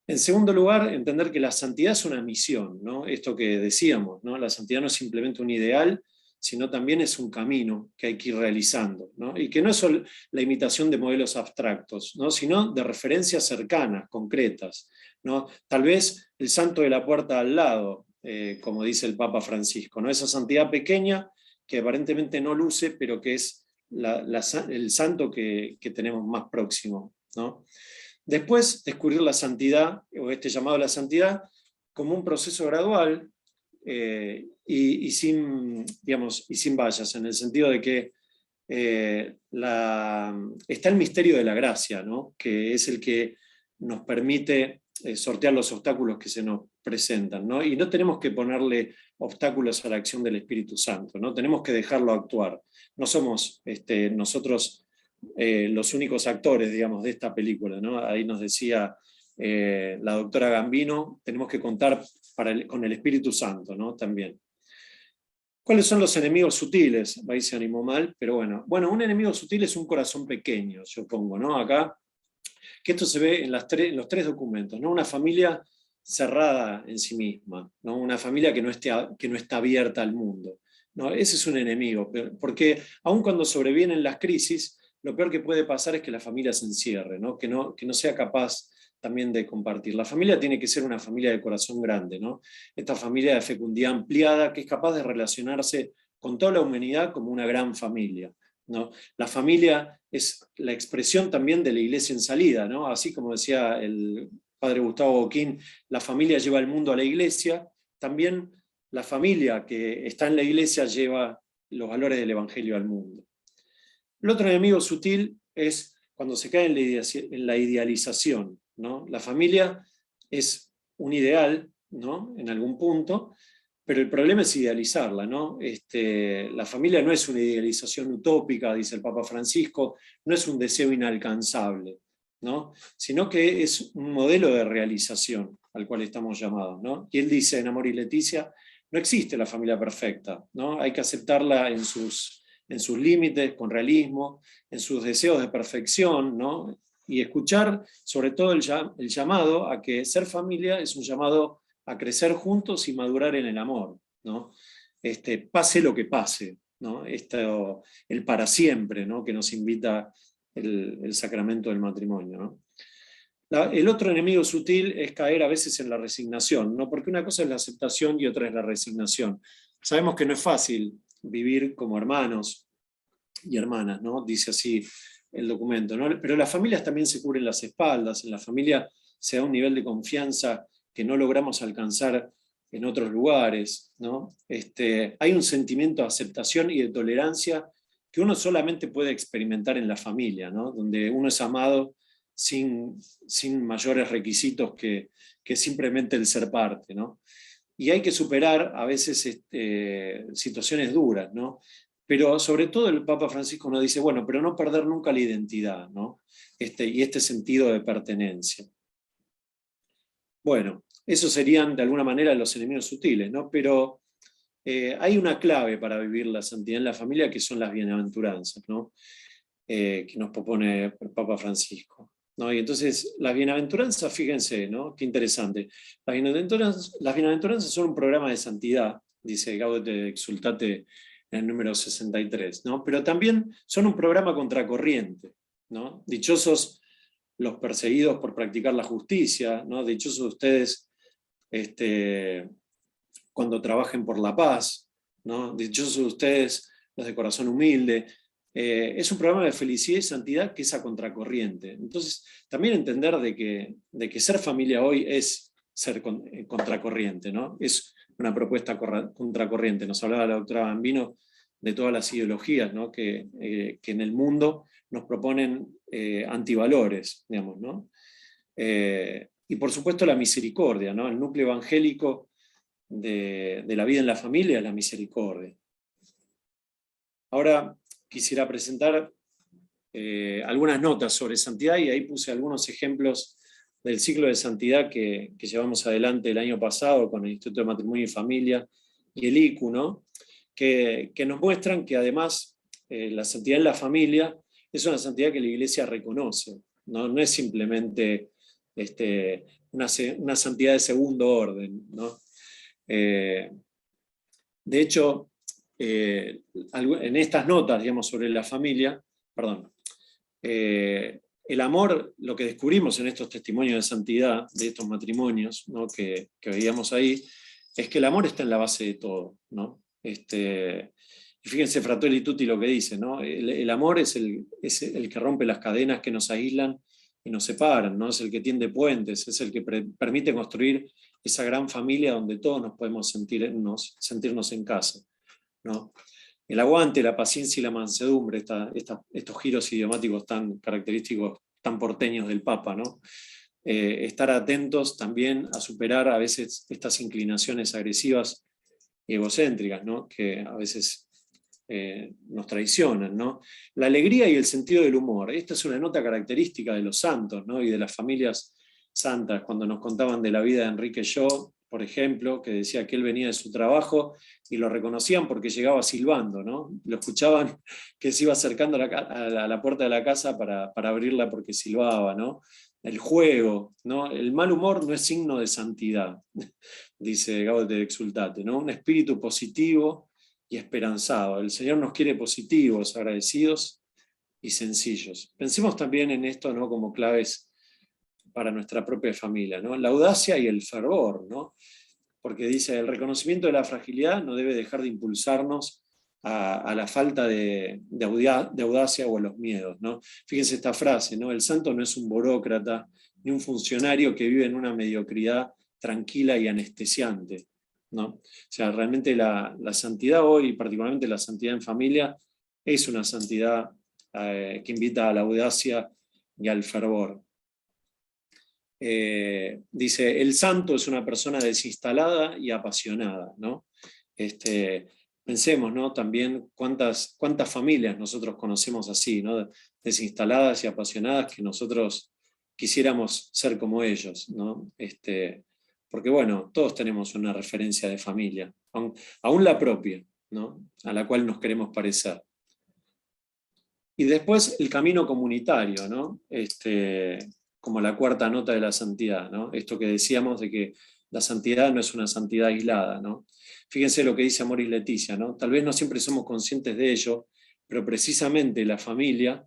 En segundo lugar, entender que la santidad es una misión, ¿no? Esto que decíamos, ¿no? La santidad no es simplemente un ideal, sino también es un camino que hay que ir realizando, ¿no? Y que no es solo la imitación de modelos abstractos, ¿no? Sino de referencias cercanas, concretas, ¿no? Tal vez el santo de la puerta al lado, como dice el Papa Francisco, ¿no? Esa santidad pequeña que aparentemente no luce, pero que es el santo que tenemos más próximo, ¿no? Después, descubrir la santidad, o este llamado a la santidad, como un proceso gradual y sin vallas, en el sentido de que está el misterio de la gracia, ¿no? Que es el que nos permite sortear los obstáculos que se nos presentan, ¿no? Y no tenemos que ponerle obstáculos a la acción del Espíritu Santo, ¿no? Tenemos que dejarlo actuar. No somos nosotros los únicos actores, digamos, de esta película, ¿no? Ahí nos decía la doctora Gambino, tenemos que contar con el Espíritu Santo, ¿no? También. ¿Cuáles son los enemigos sutiles? Ahí se animó mal, pero bueno. Bueno, un enemigo sutil es un corazón pequeño, yo pongo, ¿no? Acá, que esto se ve en los tres documentos, ¿no? Una familia cerrada en sí misma, ¿no? Una familia que no está abierta al mundo, ¿no? Ese es un enemigo, porque aun cuando sobrevienen las crisis, lo peor que puede pasar es que la familia se encierre, ¿no? Que no sea capaz también de compartir. La familia tiene que ser una familia de corazón grande, ¿no? Esta familia de fecundidad ampliada que es capaz de relacionarse con toda la humanidad como una gran familia, ¿no? La familia es la expresión también de la iglesia en salida, ¿no? Así como decía el padre Gustavo Boquín, la familia lleva el mundo a la iglesia, también la familia que está en la iglesia lleva los valores del evangelio al mundo. El otro enemigo sutil es cuando se cae en la idealización, ¿no? La familia es un ideal, ¿no? En algún punto, pero el problema es idealizarla, ¿no? La familia no es una idealización utópica, dice el Papa Francisco, no es un deseo inalcanzable, ¿no? Sino que es un modelo de realización al cual estamos llamados, ¿no? Y él dice en Amor y Leticia, no existe la familia perfecta, ¿no? Hay que aceptarla en sus límites, con realismo, en sus deseos de perfección, ¿no? Y escuchar sobre todo el llamado a que ser familia es un llamado a crecer juntos y madurar en el amor, ¿no? Pase lo que pase, ¿no? El para siempre, ¿no? Que nos invita el sacramento del matrimonio, ¿no? El otro enemigo sutil es caer a veces en la resignación, ¿no? Porque una cosa es la aceptación y otra es la resignación. Sabemos que no es fácil vivir como hermanos y hermanas, ¿no? Dice así el documento, ¿no? Pero las familias también se cubren las espaldas, en la familia se da un nivel de confianza que no logramos alcanzar en otros lugares, ¿no? Hay un sentimiento de aceptación y de tolerancia que uno solamente puede experimentar en la familia, ¿no? Donde uno es amado sin mayores requisitos que simplemente el ser parte, ¿no? Y hay que superar a veces situaciones duras, ¿no? Pero sobre todo el Papa Francisco nos dice, bueno, pero no perder nunca la identidad, ¿no? Y este sentido de pertenencia. Bueno, esos serían de alguna manera los enemigos sutiles, ¿no? Pero hay una clave para vivir la santidad en la familia que son las bienaventuranzas, ¿no? Que nos propone el Papa Francisco, ¿no? Y entonces las bienaventuranzas, fíjense, ¿no? Qué interesante. Las bienaventuranzas son un programa de santidad, dice Gaudete Exultate en el número 63, ¿no? Pero también son un programa contracorriente, ¿no? Dichosos los perseguidos por practicar la justicia, ¿no? Dichosos ustedes cuando trabajen por la paz, ¿no? Dichosos ustedes los de corazón humilde. Es un programa de felicidad y santidad que es a contracorriente. Entonces, también entender de que ser familia hoy es ser contracorriente, ¿no? Es una propuesta contracorriente. Nos hablaba la doctora Gambino de todas las ideologías, ¿no? que en el mundo nos proponen antivalores, digamos, ¿no? Y por supuesto la misericordia, ¿no? El núcleo evangélico de la vida en la familia es la misericordia. Ahora quisiera presentar algunas notas sobre santidad y ahí puse algunos ejemplos del ciclo de santidad que llevamos adelante el año pasado con el Instituto de Matrimonio y Familia y el ICU, ¿no? Que nos muestran que además la santidad en la familia es una santidad que la Iglesia reconoce, ¿no? No es simplemente una santidad de segundo orden, ¿no? De hecho, en estas notas, digamos, sobre la familia, el amor, lo que descubrimos en estos testimonios de santidad, de estos matrimonios, ¿no? que veíamos ahí, es que el amor está en la base de todo, ¿no? Y fíjense Fratelli Tutti lo que dice, ¿no? El amor es el que rompe las cadenas que nos aíslan y nos separan, ¿no? Es el que tiende puentes, es el que permite construir esa gran familia donde todos nos podemos sentirnos en casa, ¿no? El aguante, la paciencia y la mansedumbre, estos giros idiomáticos tan característicos, tan porteños del Papa, ¿no? Estar atentos también a superar a veces estas inclinaciones agresivas y egocéntricas, ¿no? Que a veces nos traicionan, ¿no? La alegría y el sentido del humor. Esta es una nota característica de los santos, ¿no? Y de las familias santas. Cuando nos contaban de la vida de Enrique Yo, por ejemplo, que decía que él venía de su trabajo y lo reconocían porque llegaba silbando, ¿no? Lo escuchaban que se iba acercando a la puerta de la casa para abrirla porque silbaba, ¿no? El juego, ¿no? El mal humor no es signo de santidad, dice Gaudete Exultate, ¿no? Un espíritu positivo y esperanzado. El Señor nos quiere positivos, agradecidos y sencillos. Pensemos también en esto, ¿no? Como claves para nuestra propia familia, ¿no? La audacia y el fervor, ¿no? Porque dice, el reconocimiento de la fragilidad no debe dejar de impulsarnos a la falta de audacia o a los miedos, ¿no? Fíjense esta frase, ¿no? El santo no es un burócrata ni un funcionario que vive en una mediocridad tranquila y anestesiante, ¿no? O sea, realmente la santidad hoy, particularmente la santidad en familia, es una santidad que invita a la audacia y al fervor. Dice, el santo es una persona desinstalada y apasionada, ¿no? Pensemos, ¿no? También cuántas familias nosotros conocemos así, ¿no? Desinstaladas y apasionadas, que nosotros quisiéramos ser como ellos, ¿no? Porque bueno, todos tenemos una referencia de familia, aún la propia, ¿no? A la cual nos queremos parecer. Y después el camino comunitario, ¿no? Como la cuarta nota de la santidad, ¿no? Esto que decíamos de que la santidad no es una santidad aislada, ¿no? Fíjense lo que dice Amoris Laetitia, ¿no? Tal vez no siempre somos conscientes de ello, pero precisamente la familia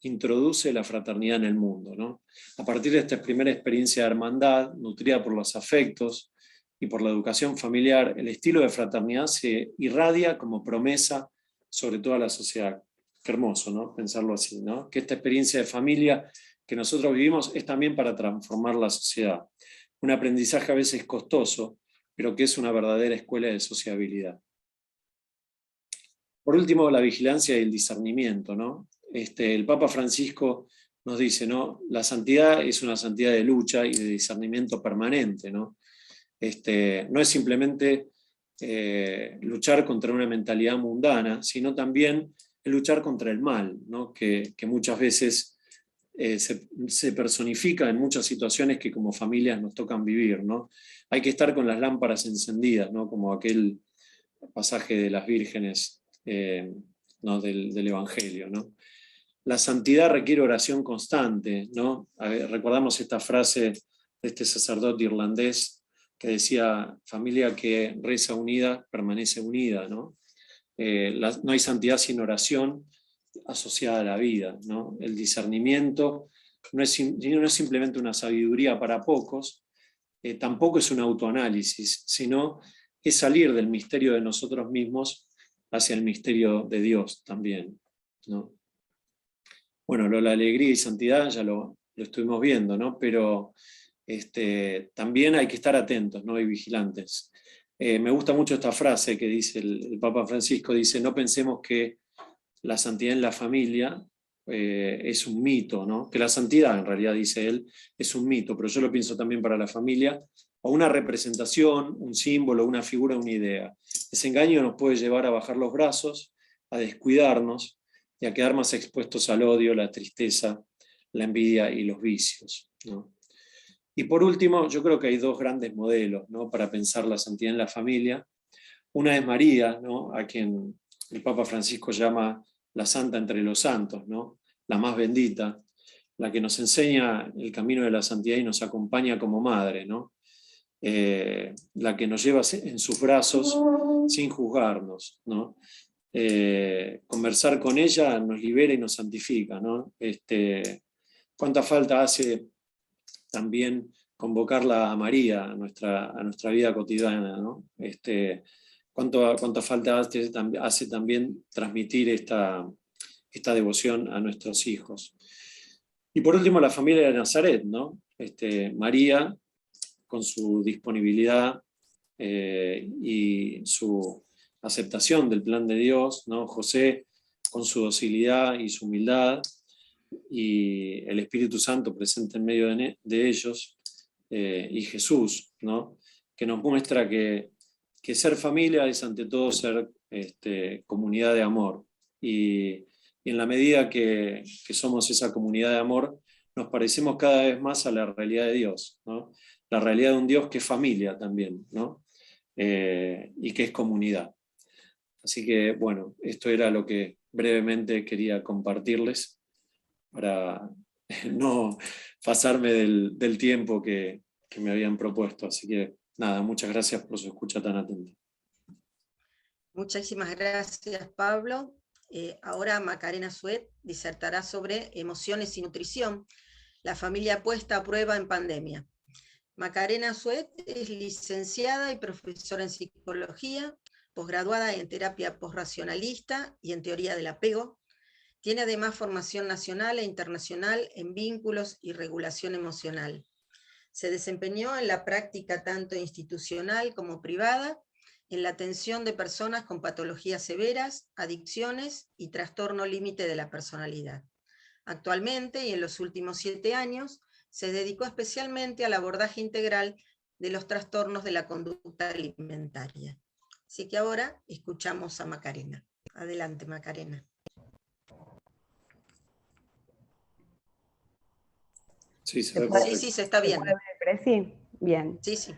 introduce la fraternidad en el mundo, ¿no? A partir de esta primera experiencia de hermandad, nutrida por los afectos y por la educación familiar, el estilo de fraternidad se irradia como promesa sobre toda la sociedad. Qué hermoso, ¿no? Pensarlo así, ¿no? Que esta experiencia de familia que nosotros vivimos es también para transformar la sociedad. Un aprendizaje a veces costoso, pero que es una verdadera escuela de sociabilidad. Por último, la vigilancia y el discernimiento, ¿no? El Papa Francisco nos dice, ¿no? La santidad es una santidad de lucha y de discernimiento permanente, ¿no? No es simplemente luchar contra una mentalidad mundana, sino también luchar contra el mal, ¿no? que muchas veces se personifica en muchas situaciones que como familias nos tocan vivir, ¿no? Hay que estar con las lámparas encendidas, ¿no? Como aquel pasaje de las vírgenes, ¿no? del Evangelio, ¿no? La santidad requiere oración constante, ¿no? Recordamos esta frase de este sacerdote irlandés que decía, familia que reza unida permanece unida, ¿no? No hay santidad sin oración asociada a la vida, ¿no? El discernimiento no es simplemente una sabiduría para pocos, tampoco es un autoanálisis, sino es salir del misterio de nosotros mismos hacia el misterio de Dios también, ¿no? Bueno, la alegría y santidad ya lo estuvimos viendo, ¿no? Pero también hay que estar atentos, ¿no? Y vigilantes. Me gusta mucho esta frase que dice el Papa Francisco, dice, no pensemos que la santidad en la familia es un mito, ¿no? Que la santidad, en realidad, dice él, es un mito, pero yo lo pienso también para la familia, o una representación, un símbolo, una figura, una idea. Ese engaño nos puede llevar a bajar los brazos, a descuidarnos y a quedar más expuestos al odio, la tristeza, la envidia y los vicios, ¿no? Y por último, yo creo que hay dos grandes modelos, ¿no? Para pensar la santidad en la familia. Una es María, ¿no? A quien el Papa Francisco llama la santa entre los santos, ¿no? La más bendita. la que nos enseña el camino de la santidad y nos acompaña como madre, ¿no? La que nos lleva en sus brazos sin juzgarnos, ¿no? Conversar con ella nos libera y nos santifica, ¿no? Cuánta falta hace también convocarla a María a nuestra vida cotidiana, ¿no? Cuánta falta hace también transmitir esta devoción a nuestros hijos. Y por último, la familia de Nazaret, ¿no? María, con su disponibilidad y su aceptación del plan de Dios, ¿no? José, con su docilidad y su humildad, y el Espíritu Santo presente en medio de ellos, y Jesús, ¿no? Que nos muestra que ser familia es ante todo ser comunidad de amor. Y en la medida que somos esa comunidad de amor, nos parecemos cada vez más a la realidad de Dios, ¿no? La realidad de un Dios que es familia también, ¿no? Y que es comunidad. Así que, bueno, esto era lo que brevemente quería compartirles para no pasarme del tiempo que me habían propuesto. Así que, nada, muchas gracias por su escucha tan atenta. Muchísimas gracias, Pablo. Ahora Macarena Suet disertará sobre emociones y nutrición, la familia puesta a prueba en pandemia. Macarena Suet es licenciada y profesora en psicología, posgraduada en terapia posracionalista y en teoría del apego. Tiene además formación nacional e internacional en vínculos y regulación emocional. Se desempeñó en la práctica tanto institucional como privada, en la atención de personas con patologías severas, adicciones y trastorno límite de la personalidad. Actualmente, y en los últimos 7 años, se dedicó especialmente al abordaje integral de los trastornos de la conducta alimentaria. Así que ahora escuchamos a Macarena. Adelante, Macarena. Sí, se ve perfecto. Sí, se está viendo. Sí, bien. Sí.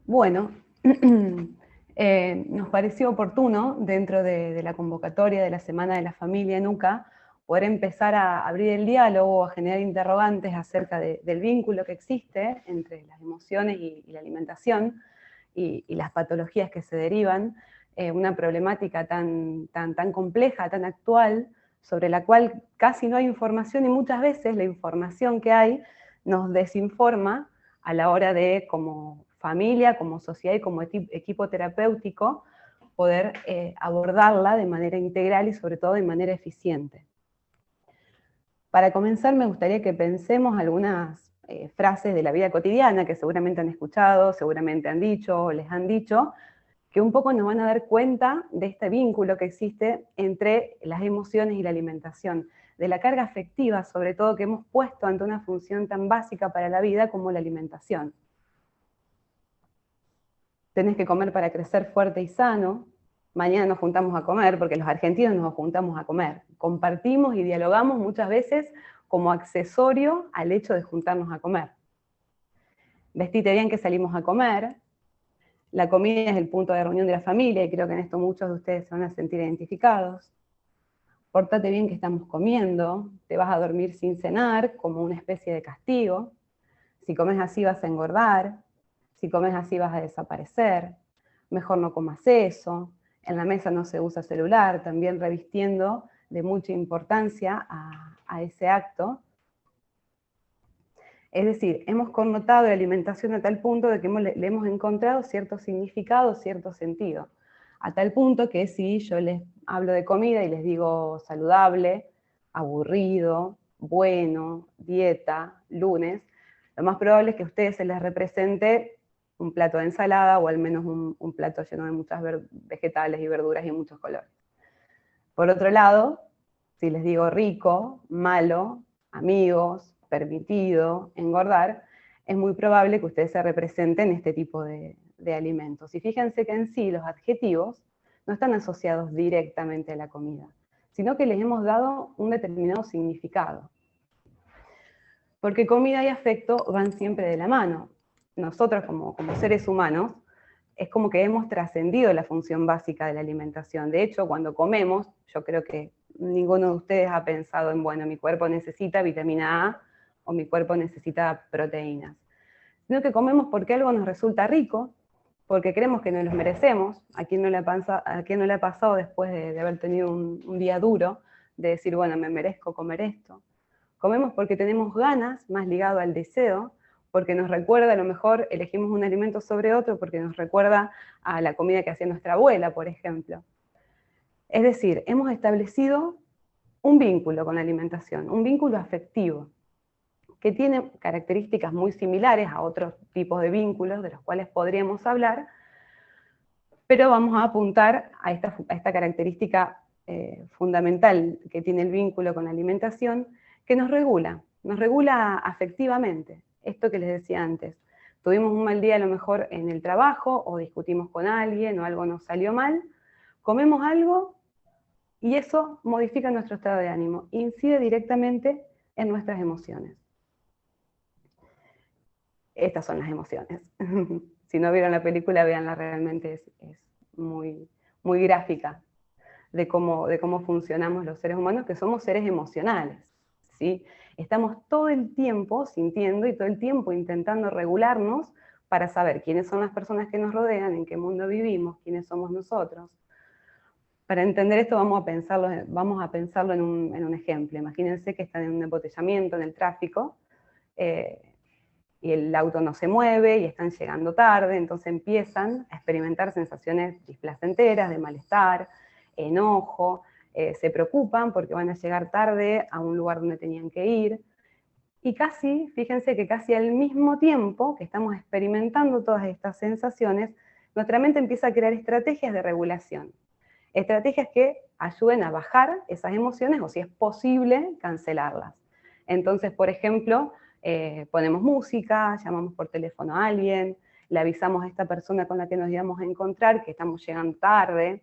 Bueno, nos pareció oportuno, dentro de la convocatoria de la Semana de la Familia en UCA, poder empezar a abrir el diálogo, a generar interrogantes acerca del vínculo que existe entre las emociones y la alimentación y las patologías que se derivan, una problemática tan compleja, tan actual, sobre la cual casi no hay información, y muchas veces la información que hay nos desinforma a la hora de, como familia, como sociedad y como equipo terapéutico, poder abordarla de manera integral y sobre todo de manera eficiente. Para comenzar, me gustaría que pensemos algunas frases de la vida cotidiana que seguramente han escuchado, seguramente han dicho o les han dicho, que un poco nos van a dar cuenta de este vínculo que existe entre las emociones y la alimentación, de la carga afectiva, sobre todo, que hemos puesto ante una función tan básica para la vida como la alimentación. Tenés que comer para crecer fuerte y sano. Mañana nos juntamos a comer, porque los argentinos nos juntamos a comer. Compartimos y dialogamos muchas veces como accesorio al hecho de juntarnos a comer. Vestite bien que salimos a comer. La comida es el punto de reunión de la familia, y creo que en esto muchos de ustedes se van a sentir identificados. Pórtate bien que estamos comiendo. Te vas a dormir sin cenar, como una especie de castigo. Si comes así vas a engordar. Si comes así vas a desaparecer. Mejor no comas eso. En la mesa no se usa celular, también revistiendo de mucha importancia a ese acto. Es decir, hemos connotado la alimentación a tal punto de que le hemos encontrado cierto significado, cierto sentido. A tal punto que si yo les hablo de comida y les digo saludable, aburrido, bueno, dieta, lunes, lo más probable es que a ustedes se les represente un plato de ensalada o al menos un plato lleno de muchas vegetales y verduras y muchos colores. Por otro lado, si les digo rico, malo, amigos, permitido, engordar, es muy probable que ustedes se representen este tipo de alimentos. Y fíjense que en sí los adjetivos no están asociados directamente a la comida, sino que les hemos dado un determinado significado. Porque comida y afecto van siempre de la mano. Nosotros como seres humanos, es como que hemos trascendido la función básica de la alimentación. De hecho, cuando comemos, yo creo que ninguno de ustedes ha pensado en, bueno, mi cuerpo necesita vitamina A o mi cuerpo necesita proteínas, sino que comemos porque algo nos resulta rico, porque creemos que nos los merecemos. ¿A quién no le ha pasado después de haber tenido un día duro, de decir, bueno, me merezco comer esto? Comemos porque tenemos ganas, más ligado al deseo, porque nos recuerda, a lo mejor elegimos un alimento sobre otro porque nos recuerda a la comida que hacía nuestra abuela, por ejemplo. Es decir, hemos establecido un vínculo con la alimentación, un vínculo afectivo, que tiene características muy similares a otros tipos de vínculos de los cuales podríamos hablar, pero vamos a apuntar a esta característica fundamental que tiene el vínculo con la alimentación, que nos regula afectivamente. Esto que les decía antes, tuvimos un mal día a lo mejor en el trabajo, o discutimos con alguien, o algo nos salió mal, comemos algo y eso modifica nuestro estado de ánimo, incide directamente en nuestras emociones. Estas son las emociones. Si no vieron la película, véanla, realmente es muy, muy gráfica de cómo funcionamos los seres humanos, que somos seres emocionales, ¿sí? Estamos todo el tiempo sintiendo y todo el tiempo intentando regularnos para saber quiénes son las personas que nos rodean, en qué mundo vivimos, quiénes somos nosotros. Para entender esto vamos a pensarlo en un ejemplo. Imagínense que están en un embotellamiento en el tráfico, y el auto no se mueve y están llegando tarde, entonces empiezan a experimentar sensaciones displacenteras, de malestar, enojo, se preocupan porque van a llegar tarde a un lugar donde tenían que ir, y fíjense que casi al mismo tiempo que estamos experimentando todas estas sensaciones, nuestra mente empieza a crear estrategias de regulación, estrategias que ayuden a bajar esas emociones o, si es posible, cancelarlas. Entonces, por ejemplo, ponemos música, llamamos por teléfono a alguien, le avisamos a esta persona con la que nos íbamos a encontrar que estamos llegando tarde,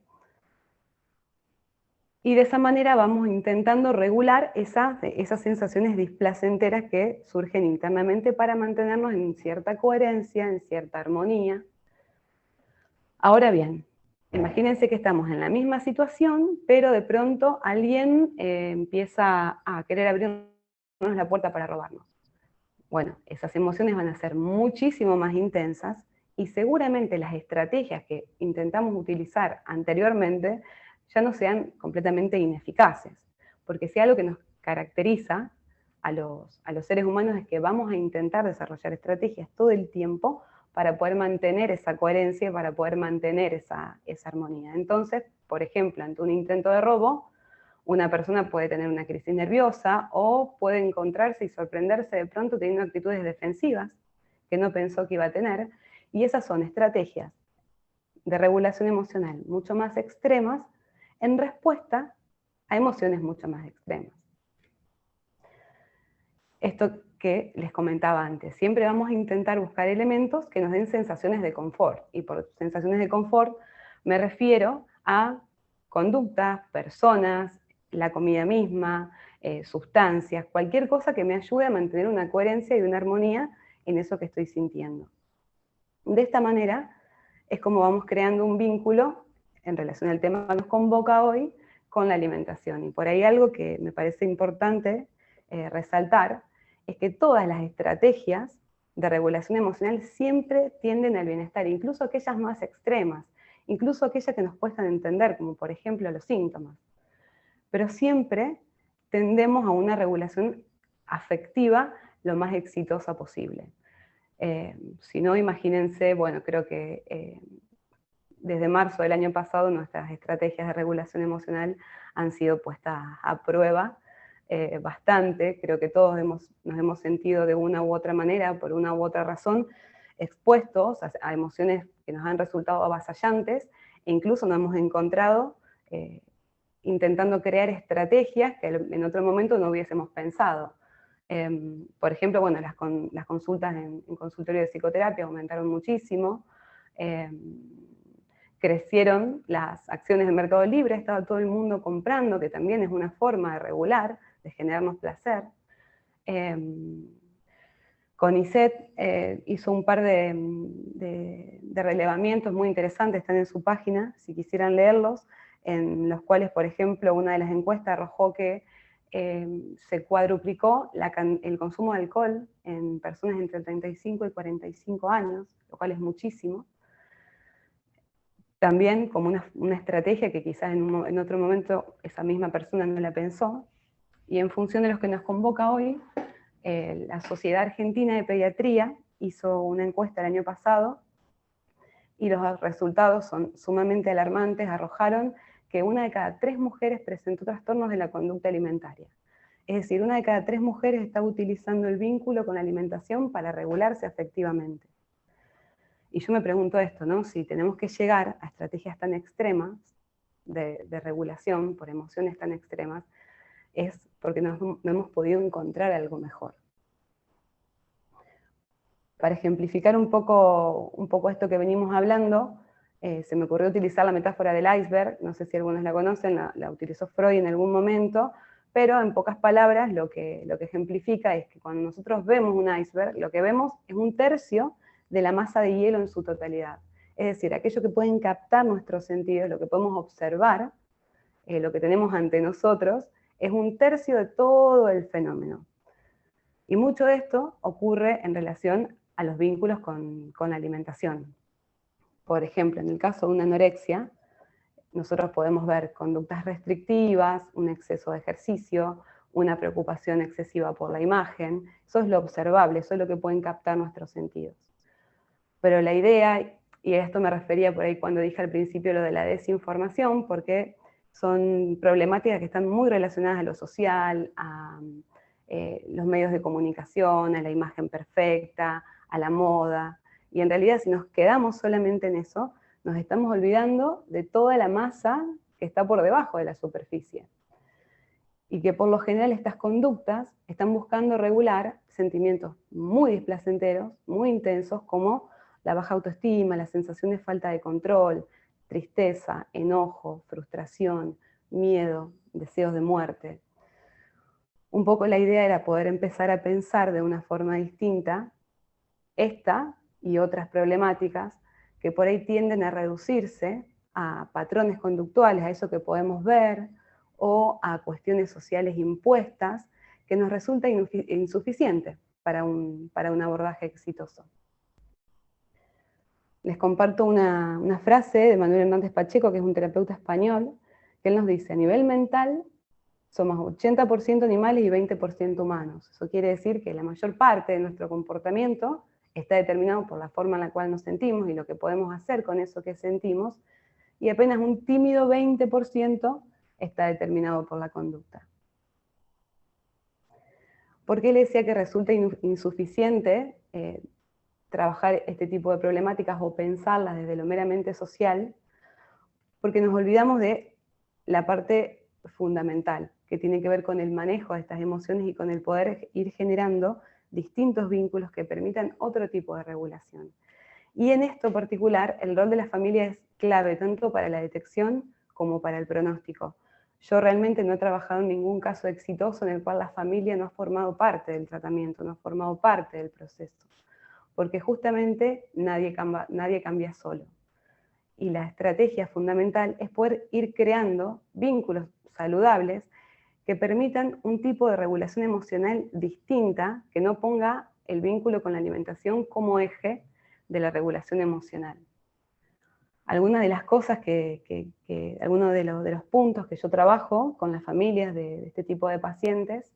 y de esa manera vamos intentando regular esas sensaciones displacenteras que surgen internamente para mantenernos en cierta coherencia, en cierta armonía. Ahora bien, imagínense que estamos en la misma situación, pero de pronto alguien empieza a querer abrirnos la puerta para robarnos. Bueno, esas emociones van a ser muchísimo más intensas y seguramente las estrategias que intentamos utilizar anteriormente ya no sean completamente ineficaces. Porque si algo que nos caracteriza a los seres humanos es que vamos a intentar desarrollar estrategias todo el tiempo para poder mantener esa coherencia, para poder mantener esa armonía. Entonces, por ejemplo, ante un intento de robo, una persona puede tener una crisis nerviosa o puede encontrarse y sorprenderse de pronto teniendo actitudes defensivas que no pensó que iba a tener, y esas son estrategias de regulación emocional mucho más extremas en respuesta a emociones mucho más extremas. Esto que les comentaba antes, siempre vamos a intentar buscar elementos que nos den sensaciones de confort, y por sensaciones de confort me refiero a conductas, personas, la comida misma, sustancias, cualquier cosa que me ayude a mantener una coherencia y una armonía en eso que estoy sintiendo. De esta manera es como vamos creando un vínculo en relación al tema que nos convoca hoy con la alimentación. Y por ahí algo que me parece importante resaltar es que todas las estrategias de regulación emocional siempre tienden al bienestar, incluso aquellas más extremas, incluso aquellas que nos cuestan entender, como por ejemplo los síntomas. Pero siempre tendemos a una regulación afectiva lo más exitosa posible. Si no, imagínense, bueno, creo que desde marzo del año pasado nuestras estrategias de regulación emocional han sido puestas a prueba bastante. Creo que todos nos hemos sentido de una u otra manera, por una u otra razón, expuestos a emociones que nos han resultado avasallantes, e incluso nos hemos encontrado intentando crear estrategias que en otro momento no hubiésemos pensado. Por ejemplo, bueno, las consultas en consultorio de psicoterapia aumentaron muchísimo, crecieron las acciones de Mercado Libre, estaba todo el mundo comprando, que también es una forma de regular, de generarnos placer. CONICET hizo un par de relevamientos muy interesantes, están en su página, si quisieran leerlos, en los cuales, por ejemplo, una de las encuestas arrojó que se cuadruplicó el consumo de alcohol en personas entre 35 y 45 años, lo cual es muchísimo. También como una estrategia que quizás en otro momento esa misma persona no la pensó, y en función de los que nos convoca hoy, la Sociedad Argentina de Pediatría hizo una encuesta el año pasado, y los resultados son sumamente alarmantes, arrojaron que 1 de cada 3 mujeres presentó trastornos de la conducta alimentaria. Es decir, 1 de cada 3 mujeres está utilizando el vínculo con la alimentación para regularse afectivamente. Y yo me pregunto esto, ¿no? Si tenemos que llegar a estrategias tan extremas de regulación por emociones tan extremas, es porque no hemos podido encontrar algo mejor. Para ejemplificar un poco esto que venimos hablando, se me ocurrió utilizar la metáfora del iceberg, no sé si algunos la conocen, la utilizó Freud en algún momento, pero en pocas palabras lo que ejemplifica es que cuando nosotros vemos un iceberg, lo que vemos es 1/3 de la masa de hielo en su totalidad. Es decir, aquello que pueden captar nuestros sentidos, lo que podemos observar, lo que tenemos ante nosotros, es 1/3 de todo el fenómeno. Y mucho de esto ocurre en relación a los vínculos con la alimentación. Por ejemplo, en el caso de una anorexia, nosotros podemos ver conductas restrictivas, un exceso de ejercicio, una preocupación excesiva por la imagen. Eso es lo observable, eso es lo que pueden captar nuestros sentidos. Pero la idea, y a esto me refería por ahí cuando dije al principio lo de la desinformación, porque son problemáticas que están muy relacionadas a lo social, a los medios de comunicación, a la imagen perfecta, a la moda. Y en realidad, si nos quedamos solamente en eso, nos estamos olvidando de toda la masa que está por debajo de la superficie. Y que por lo general estas conductas están buscando regular sentimientos muy displacenteros, muy intensos, como la baja autoestima, la sensación de falta de control, tristeza, enojo, frustración, miedo, deseos de muerte. Un poco la idea era poder empezar a pensar de una forma distinta esta y otras problemáticas que por ahí tienden a reducirse a patrones conductuales, a eso que podemos ver, o a cuestiones sociales impuestas, que nos resulta insuficiente para un abordaje exitoso. Les comparto una frase de Manuel Hernández Pacheco, que es un terapeuta español, que él nos dice: a nivel mental somos 80% animales y 20% humanos. Eso quiere decir que la mayor parte de nuestro comportamiento está determinado por la forma en la cual nos sentimos y lo que podemos hacer con eso que sentimos, y apenas un tímido 20% está determinado por la conducta. ¿Por qué le decía que resulta insuficiente trabajar este tipo de problemáticas o pensarlas desde lo meramente social? Porque nos olvidamos de la parte fundamental, que tiene que ver con el manejo de estas emociones y con el poder ir generando distintos vínculos que permitan otro tipo de regulación. Y en esto particular, el rol de la familia es clave, tanto para la detección como para el pronóstico. Yo realmente no he trabajado en ningún caso exitoso en el cual la familia no ha formado parte del tratamiento, no ha formado parte del proceso, porque justamente nadie cambia solo. Y la estrategia fundamental es poder ir creando vínculos saludables que permitan un tipo de regulación emocional distinta, que no ponga el vínculo con la alimentación como eje de la regulación emocional. Algunas de las cosas algunos de los puntos que yo trabajo con las familias de este tipo de pacientes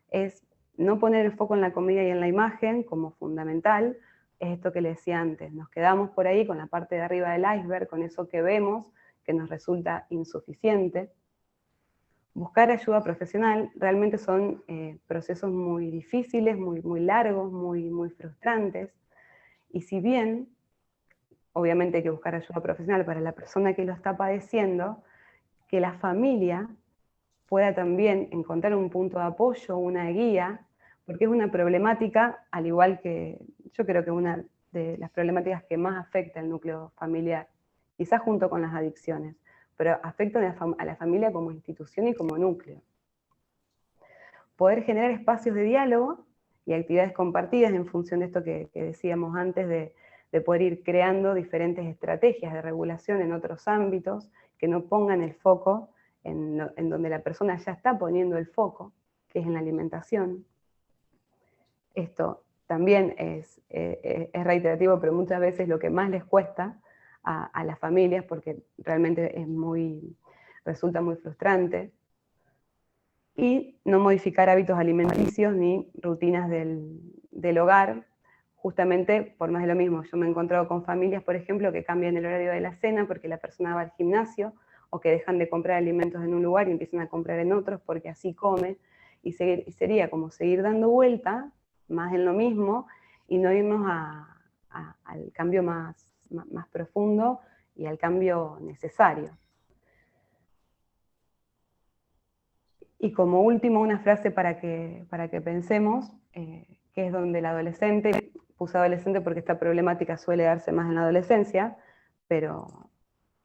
es no poner el foco en la comida y en la imagen como fundamental. Es esto que les decía antes, nos quedamos por ahí con la parte de arriba del iceberg, con eso que vemos, que nos resulta insuficiente. Buscar ayuda profesional realmente son procesos muy difíciles, muy largos, muy frustrantes, y si bien obviamente hay que buscar ayuda profesional para la persona que lo está padeciendo, que la familia pueda también encontrar un punto de apoyo, una guía, porque es una problemática, al igual que yo creo que una de las problemáticas que más afecta al núcleo familiar, quizás junto con las adicciones, pero afectan a la familia como institución y como núcleo. Poder generar espacios de diálogo y actividades compartidas en función de esto que decíamos antes de poder ir creando diferentes estrategias de regulación en otros ámbitos que no pongan el foco en donde la persona ya está poniendo el foco, que es en la alimentación. Esto también es reiterativo, pero muchas veces lo que más les cuesta a las familias, porque realmente resulta muy frustrante. Y no modificar hábitos alimenticios ni rutinas del hogar, justamente por más de lo mismo. Yo me he encontrado con familias, por ejemplo, que cambian el horario de la cena porque la persona va al gimnasio, o que dejan de comprar alimentos en un lugar y empiezan a comprar en otros porque así come, y sería como seguir dando vuelta, más en lo mismo, y no irnos al cambio más profundo y al cambio necesario. Y como último, una frase para que pensemos, que es donde el adolescente, puse adolescente porque esta problemática suele darse más en la adolescencia, pero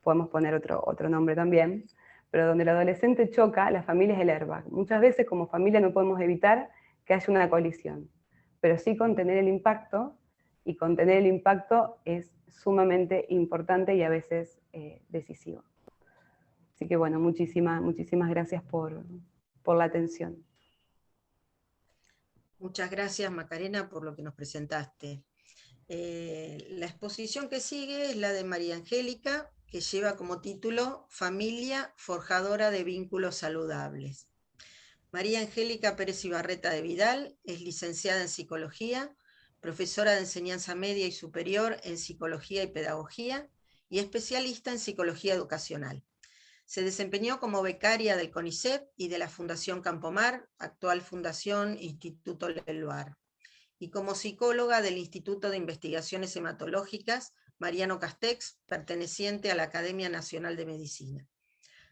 podemos poner otro nombre también, pero donde el adolescente choca, la familia es el airbag. Muchas veces como familia no podemos evitar que haya una colisión, pero sí contener el impacto, y contener el impacto es sumamente importante y a veces decisivo. Así que bueno, muchísimas gracias por la atención. Muchas gracias, Macarena, por lo que nos presentaste. La exposición que sigue es la de María Angélica, que lleva como título Familia forjadora de vínculos saludables. María Angélica Pérez Ibarreta de Vidal es licenciada en Psicología, profesora de enseñanza media y superior en Psicología y Pedagogía, y especialista en Psicología Educacional. Se desempeñó como becaria del CONICET y de la Fundación Campomar, actual Fundación Instituto Leluar, y como psicóloga del Instituto de Investigaciones Hematológicas Mariano Castex, perteneciente a la Academia Nacional de Medicina.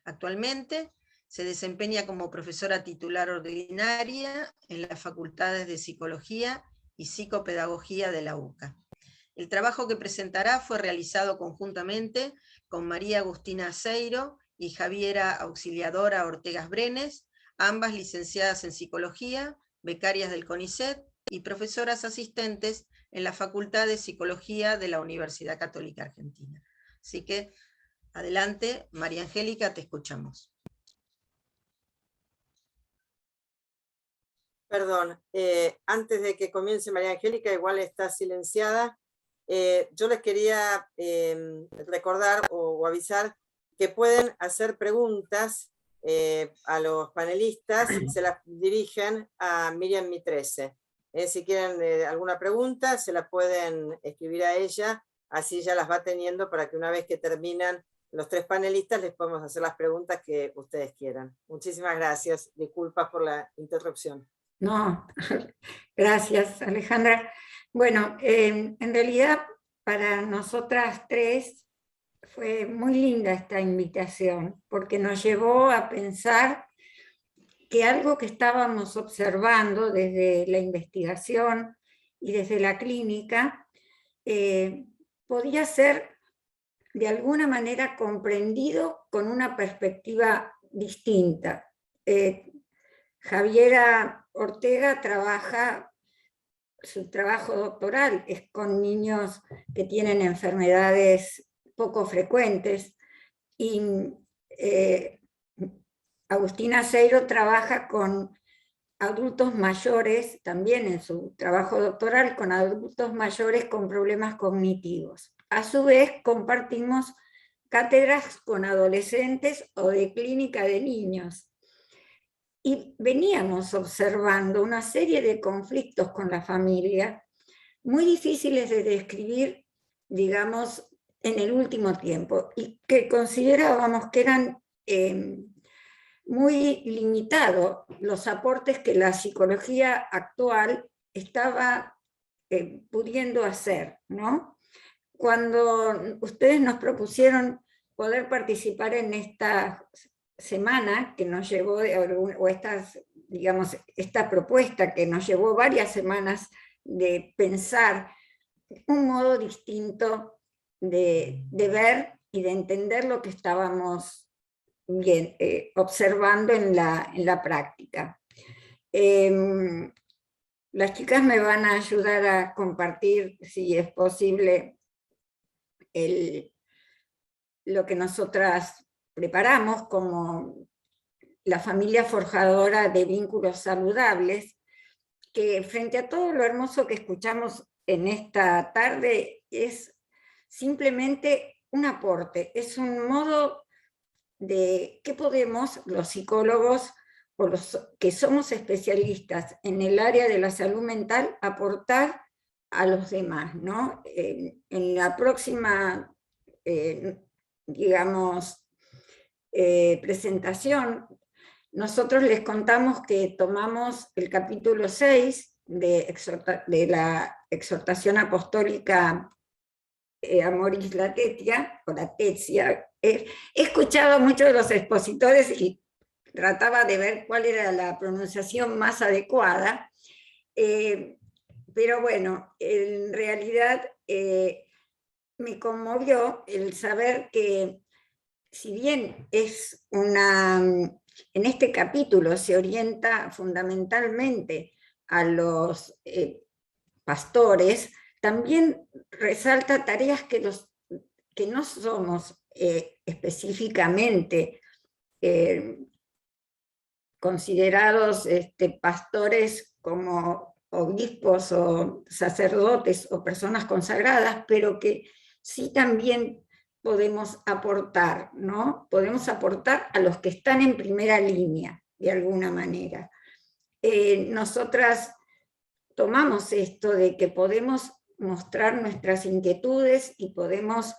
Actualmente se desempeña como profesora titular ordinaria en las facultades de Psicología y Psicopedagogía de la UCA. El trabajo que presentará fue realizado conjuntamente con María Agustina Aceiro y Javiera Auxiliadora Ortegas Brenes, ambas licenciadas en Psicología, becarias del CONICET y profesoras asistentes en la Facultad de Psicología de la Universidad Católica Argentina. Así que, adelante, María Angélica, te escuchamos. Perdón, antes de que comience María Angélica, igual está silenciada. Yo les quería recordar o avisar que pueden hacer preguntas a los panelistas, se las dirigen a Miriam Mitrese. Si quieren alguna pregunta, se la pueden escribir a ella, así ya las va teniendo para que una vez que terminan los tres panelistas les podemos hacer las preguntas que ustedes quieran. Muchísimas gracias, disculpas por la interrupción. No, gracias Alejandra. Bueno, en realidad para nosotras tres fue muy linda esta invitación, porque nos llevó a pensar que algo que estábamos observando desde la investigación y desde la clínica podía ser de alguna manera comprendido con una perspectiva distinta. Javiera Ortega su trabajo doctoral es con niños que tienen enfermedades poco frecuentes, y Agustina Aceiro trabaja con adultos mayores, también en su trabajo doctoral, con adultos mayores con problemas cognitivos. A su vez compartimos cátedras con adolescentes o de clínica de niños. Y veníamos observando una serie de conflictos con la familia, muy difíciles de describir, digamos, en el último tiempo, y que considerábamos que eran muy limitados los aportes que la psicología actual estaba pudiendo hacer, ¿no? Cuando ustedes nos propusieron poder participar en esta semana que nos llevó, o esta propuesta que nos llevó varias semanas de pensar un modo distinto de ver y de entender lo que estábamos observando en la práctica. Las chicas me van a ayudar a compartir, si es posible, lo que nosotras preparamos como la familia forjadora de vínculos saludables, que frente a todo lo hermoso que escuchamos en esta tarde es simplemente un aporte, es un modo de qué podemos los psicólogos o los que somos especialistas en el área de la salud mental aportar a los demás, ¿no? En la próxima, digamos, presentación, nosotros les contamos que tomamos el capítulo 6 de la exhortación apostólica Amoris Laetitia, o Laetitia. He escuchado a muchos de los expositores y trataba de ver cuál era la pronunciación más adecuada, pero bueno, en realidad me conmovió el saber que si bien es en este capítulo se orienta fundamentalmente a los pastores, también resalta tareas que no somos específicamente considerados pastores como obispos o sacerdotes o personas consagradas, pero que sí también podemos aportar, ¿no? Podemos aportar a los que están en primera línea, de alguna manera. Nosotras tomamos esto de que podemos mostrar nuestras inquietudes y podemos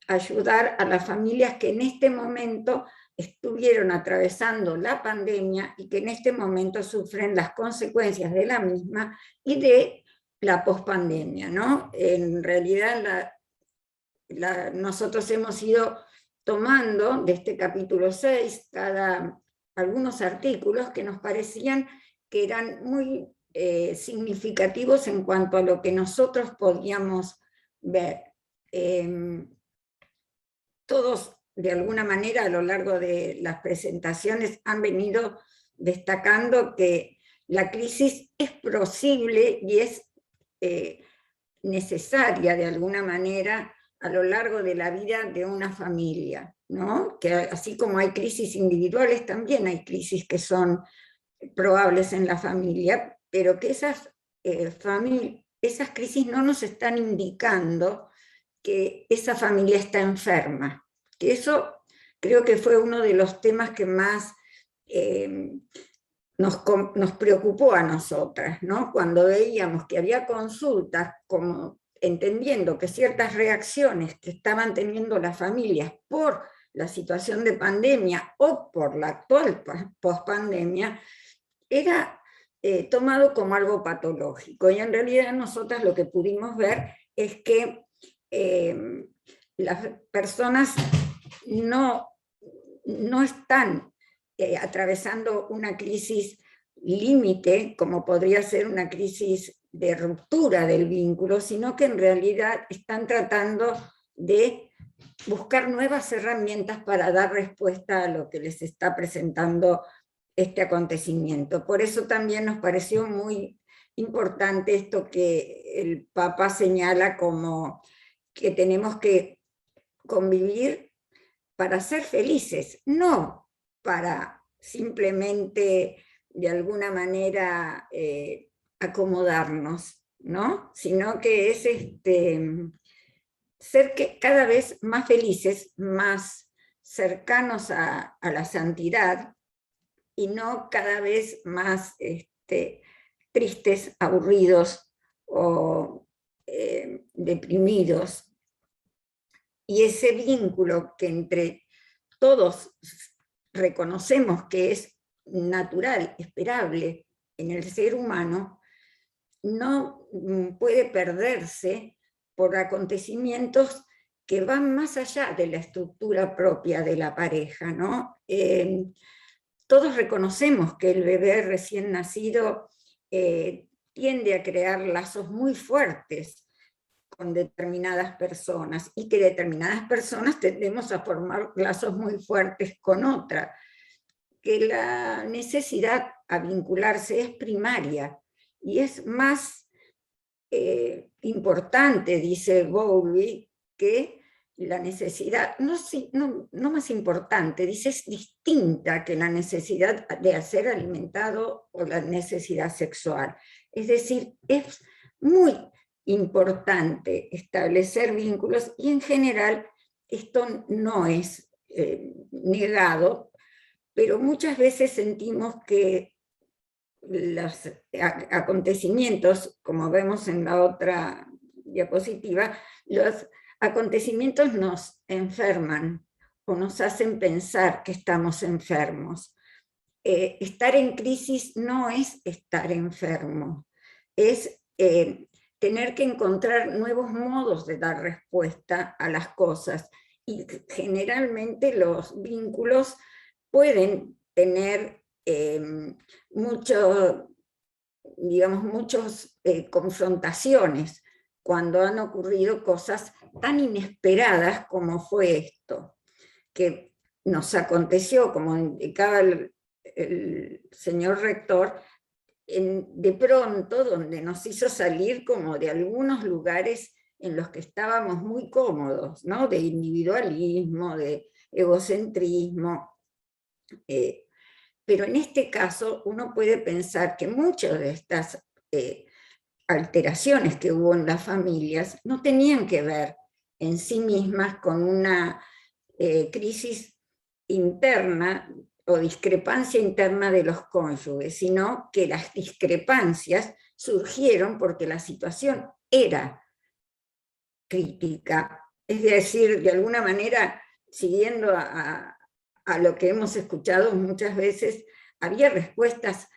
ayudar a las familias que en este momento estuvieron atravesando la pandemia y que en este momento sufren las consecuencias de la misma y de la pospandemia, ¿no? En realidad nosotros hemos ido tomando de este capítulo 6 algunos artículos que nos parecían que eran muy significativos en cuanto a lo que nosotros podíamos ver. Todos, de alguna manera, a lo largo de las presentaciones han venido destacando que la crisis es posible y es necesaria, de alguna manera, a lo largo de la vida de una familia, ¿no? Que así como hay crisis individuales, también hay crisis que son probables en la familia, pero que esas crisis no nos están indicando que esa familia está enferma. Que eso creo que fue uno de los temas que más nos preocupó a nosotras, ¿no? Cuando veíamos que había consultas, como entendiendo que ciertas reacciones que estaban teniendo las familias por la situación de pandemia o por la actual pospandemia, era tomado como algo patológico. Y en realidad nosotras lo que pudimos ver es que las personas no están atravesando una crisis límite, como podría ser una crisis de ruptura del vínculo, sino que en realidad están tratando de buscar nuevas herramientas para dar respuesta a lo que les está presentando este acontecimiento. Por eso también nos pareció muy importante esto que el Papa señala como que tenemos que convivir para ser felices, no para simplemente de alguna manera acomodarnos, ¿no? Sino que es ser cada vez más felices, más cercanos a la santidad y no cada vez más tristes, aburridos o deprimidos. Y ese vínculo que entre todos reconocemos que es natural, esperable en el ser humano, no puede perderse por acontecimientos que van más allá de la estructura propia de la pareja, ¿no? Todos reconocemos que el bebé recién nacido tiende a crear lazos muy fuertes con determinadas personas y que determinadas personas tendemos a formar lazos muy fuertes con otras, que la necesidad a vincularse es primaria y es más importante, dice Bowlby, que la necesidad, no más importante, dice, es distinta que la necesidad de ser alimentado o la necesidad sexual. Es decir, es muy importante establecer vínculos y en general esto no es negado, pero muchas veces sentimos que los acontecimientos, como vemos en la otra diapositiva, los acontecimientos nos enferman o nos hacen pensar que estamos enfermos. Estar en crisis no es estar enfermo, es tener que encontrar nuevos modos de dar respuesta a las cosas. Y generalmente los vínculos pueden tener muchas confrontaciones cuando han ocurrido cosas tan inesperadas como fue esto, que nos aconteció, como indicaba el señor rector, de pronto, donde nos hizo salir como de algunos lugares en los que estábamos muy cómodos, ¿no? De individualismo, de egocentrismo. Pero en este caso uno puede pensar que muchas de estas alteraciones que hubo en las familias no tenían que ver en sí mismas con una crisis interna o discrepancia interna de los cónyuges, sino que las discrepancias surgieron porque la situación era crítica. Es decir, de alguna manera, siguiendo a lo que hemos escuchado muchas veces, había respuestas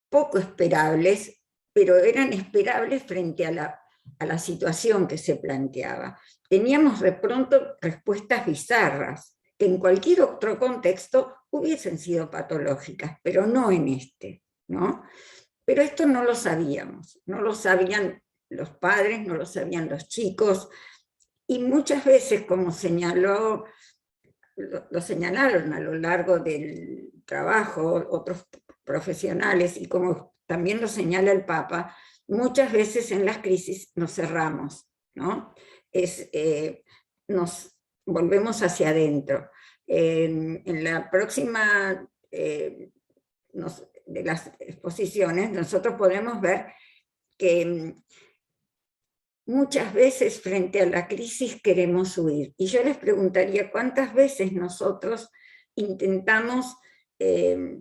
poco esperables, pero eran esperables frente a la situación que se planteaba. Teníamos de pronto respuestas bizarras, que en cualquier otro contexto hubiesen sido patológicas, pero no en este, ¿no? Pero esto no lo sabíamos, no lo sabían los padres, no lo sabían los chicos, y muchas veces, como lo señalaron a lo largo del trabajo otros profesionales, y como también lo señala el Papa, muchas veces en las crisis nos cerramos, ¿no? Nos volvemos hacia adentro. En la próxima de las exposiciones nosotros podemos ver que muchas veces frente a la crisis queremos huir. Y yo les preguntaría cuántas veces nosotros intentamos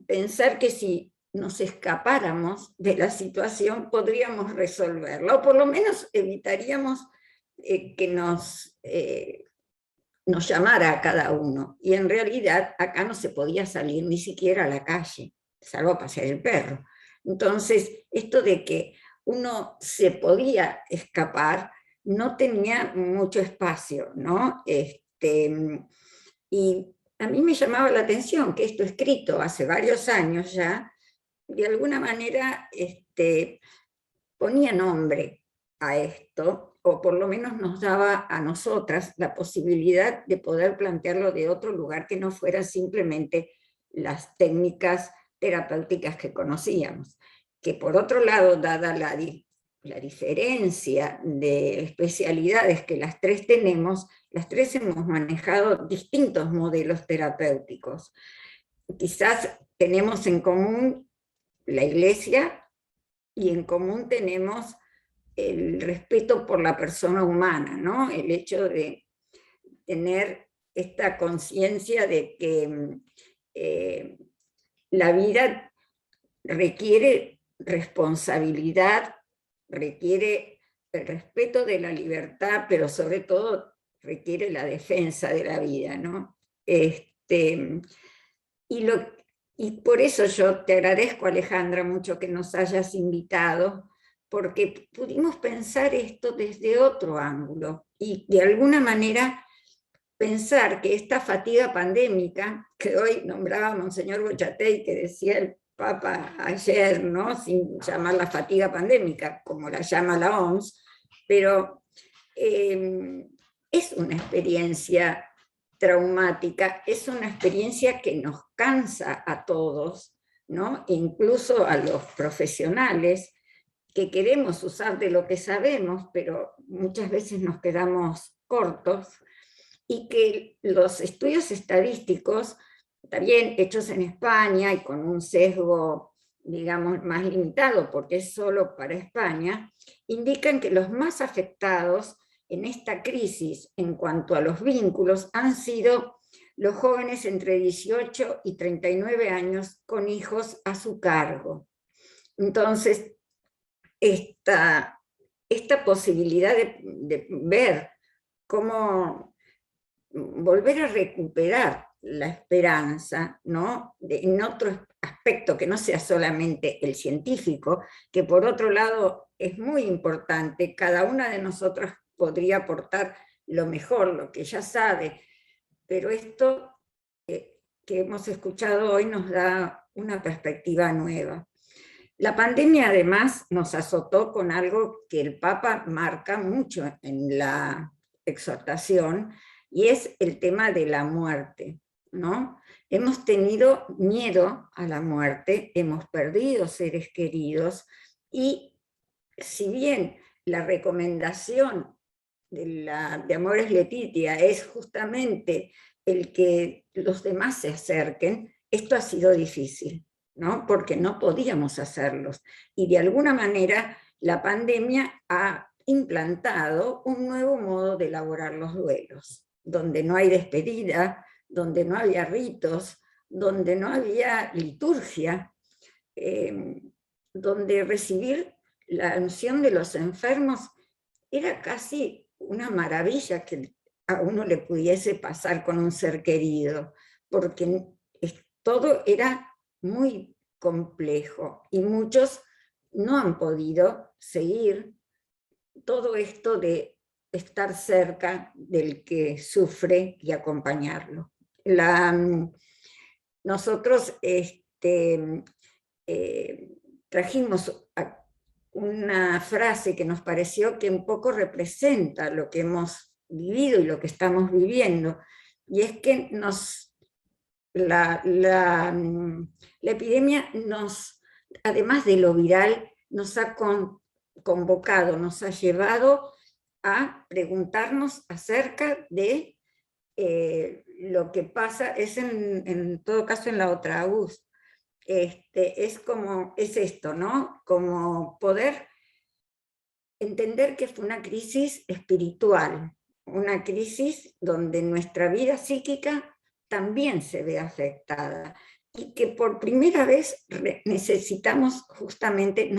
pensar que si nos escapáramos de la situación podríamos resolverla, o por lo menos evitaríamos que nos llamara a cada uno. Y en realidad acá no se podía salir ni siquiera a la calle, salvo a pasear el perro. Entonces, esto de que uno se podía escapar no tenía mucho espacio, ¿no? Y a mí me llamaba la atención que esto escrito hace varios años ya, de alguna manera ponía nombre a esto, o por lo menos nos daba a nosotras la posibilidad de poder plantearlo de otro lugar que no fuera simplemente las técnicas terapéuticas que conocíamos. Que por otro lado, dada la diferencia de especialidades que las tres tenemos, las tres hemos manejado distintos modelos terapéuticos. Quizás tenemos en común la Iglesia y en común tenemos el respeto por la persona humana, ¿no? El hecho de tener esta conciencia de que la vida requiere responsabilidad, requiere el respeto de la libertad, pero sobre todo requiere la defensa de la vida, ¿no? Y por eso yo te agradezco, Alejandra, mucho que nos hayas invitado, porque pudimos pensar esto desde otro ángulo y de alguna manera pensar que esta fatiga pandémica, que hoy nombraba Monseñor Bochatey, que decía el Papa ayer, ¿no? Sin llamarla fatiga pandémica, como la llama la OMS, pero es una experiencia traumática, es una experiencia que nos cansa a todos, ¿no? E incluso a los profesionales, que queremos usar de lo que sabemos, pero muchas veces nos quedamos cortos, y que los estudios estadísticos, también hechos en España y con un sesgo, digamos, más limitado, porque es solo para España, indican que los más afectados en esta crisis en cuanto a los vínculos han sido los jóvenes entre 18 y 39 años con hijos a su cargo. Entonces, esta posibilidad de ver cómo volver a recuperar la esperanza, ¿no? En otro aspecto que no sea solamente el científico, que por otro lado es muy importante, cada una de nosotras podría aportar lo mejor, lo que ya sabe, pero esto que hemos escuchado hoy nos da una perspectiva nueva. La pandemia además nos azotó con algo que el Papa marca mucho en la exhortación, y es el tema de la muerte, ¿no? Hemos tenido miedo a la muerte, hemos perdido seres queridos, y si bien la recomendación de Amoris Laetitia es justamente el que los demás se acerquen, esto ha sido difícil, ¿no? Porque no podíamos hacerlos. Y de alguna manera la pandemia ha implantado un nuevo modo de elaborar los duelos, donde no hay despedida, donde no había ritos, donde no había liturgia, donde recibir la unción de los enfermos era casi una maravilla que a uno le pudiese pasar con un ser querido, porque todo era muy complejo y muchos no han podido seguir todo esto de estar cerca del que sufre y acompañarlo. Nosotros trajimos una frase que nos pareció que un poco representa lo que hemos vivido y lo que estamos viviendo, y es que la epidemia además de lo viral, nos ha convocado, nos ha llevado a preguntarnos acerca de lo que pasa, es en todo caso en la otra Agus. Es esto, ¿no? Como poder entender que fue una crisis espiritual, una crisis donde nuestra vida psíquica también se ve afectada, y que por primera vez nos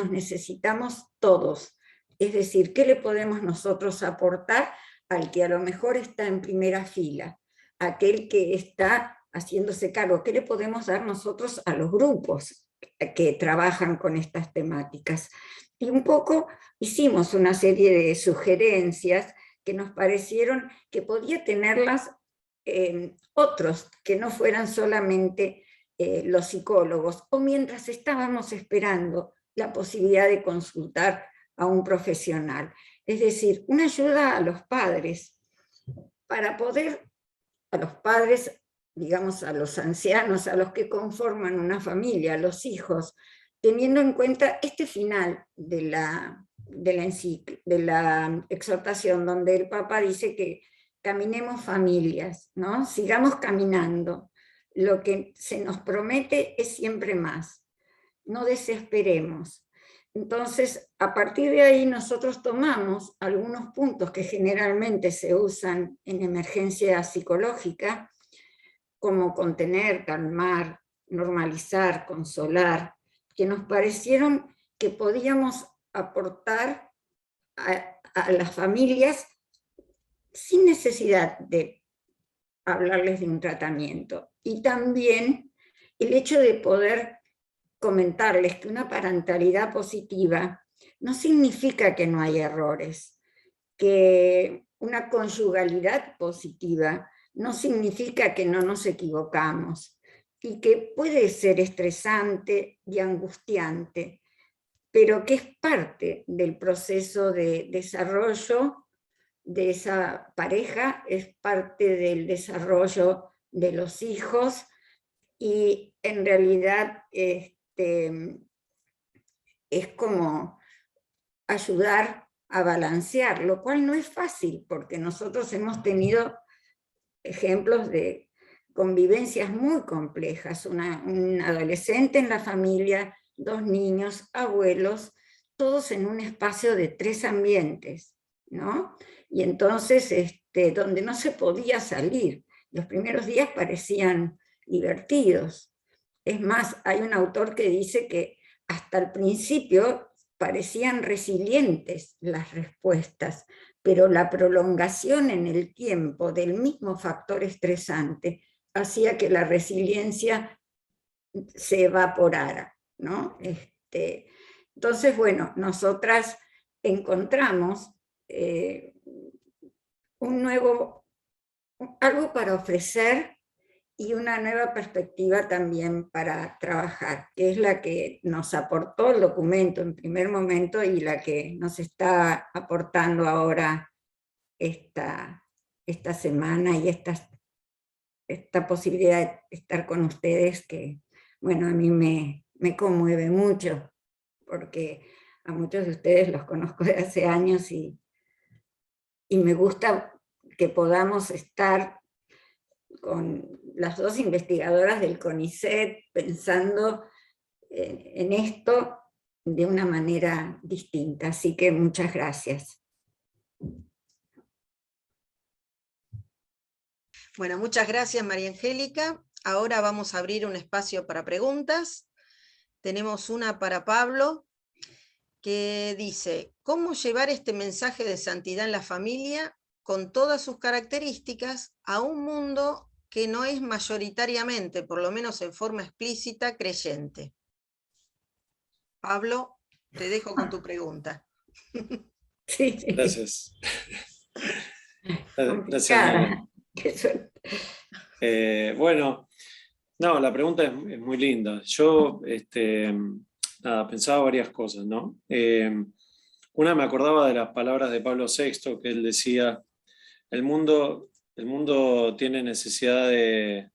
necesitamos todos. Es decir, ¿qué le podemos nosotros aportar al que a lo mejor está en primera fila? Aquel que está haciéndose cargo, ¿qué le podemos dar nosotros a los grupos que trabajan con estas temáticas? Y un poco hicimos una serie de sugerencias que nos parecieron que podía tenerlas otros, que no fueran solamente los psicólogos, o mientras estábamos esperando la posibilidad de consultar a un profesional. Es decir, una ayuda a los padres, para poder, a los padres, digamos, a los ancianos, a los que conforman una familia, a los hijos, teniendo en cuenta este final de la exhortación, donde el Papa dice que caminemos familias, ¿no? Sigamos caminando. Lo que se nos promete es siempre más. No desesperemos. Entonces, a partir de ahí nosotros tomamos algunos puntos que generalmente se usan en emergencia psicológica, como contener, calmar, normalizar, consolar, que nos parecieron que podíamos aportar a las familias sin necesidad de hablarles de un tratamiento. Y también el hecho de poder comentarles que una parentalidad positiva no significa que no hay errores, que una conyugalidad positiva no significa que no nos equivocamos, y que puede ser estresante y angustiante, pero que es parte del proceso de desarrollo de esa pareja, es parte del desarrollo de los hijos, y en realidad es como ayudar a balancear, lo cual no es fácil, porque nosotros hemos tenido ejemplos de convivencias muy complejas, un adolescente en la familia, 2 niños, abuelos, todos en un espacio de 3 ambientes, ¿no? Y entonces, donde no se podía salir. Los primeros días parecían divertidos. Es más, hay un autor que dice que hasta el principio parecían resilientes las respuestas, pero la prolongación en el tiempo del mismo factor estresante hacía que la resiliencia se evaporara, ¿no? Entonces, bueno, nosotras encontramos algo para ofrecer y una nueva perspectiva también para trabajar, que es la que nos aportó el documento en primer momento y la que nos está aportando ahora esta semana y esta posibilidad de estar con ustedes, que, bueno, a mí me conmueve mucho, porque a muchos de ustedes los conozco de hace años y me gusta que podamos estar con las 2 investigadoras del CONICET pensando en esto de una manera distinta. Así que muchas gracias. Bueno, muchas gracias, María Angélica. Ahora vamos a abrir un espacio para preguntas. Tenemos una para Pablo, que dice: ¿cómo llevar este mensaje de santidad en la familia, con todas sus características, a un mundo que no es mayoritariamente, por lo menos en forma explícita, creyente? Pablo, te dejo con tu pregunta. Sí. Gracias. Gracias, María. Bueno, no, la pregunta es muy linda. Yo nada, pensaba varias cosas, ¿no? Una, me acordaba de las palabras de Pablo VI, que él decía: el mundo tiene necesidad de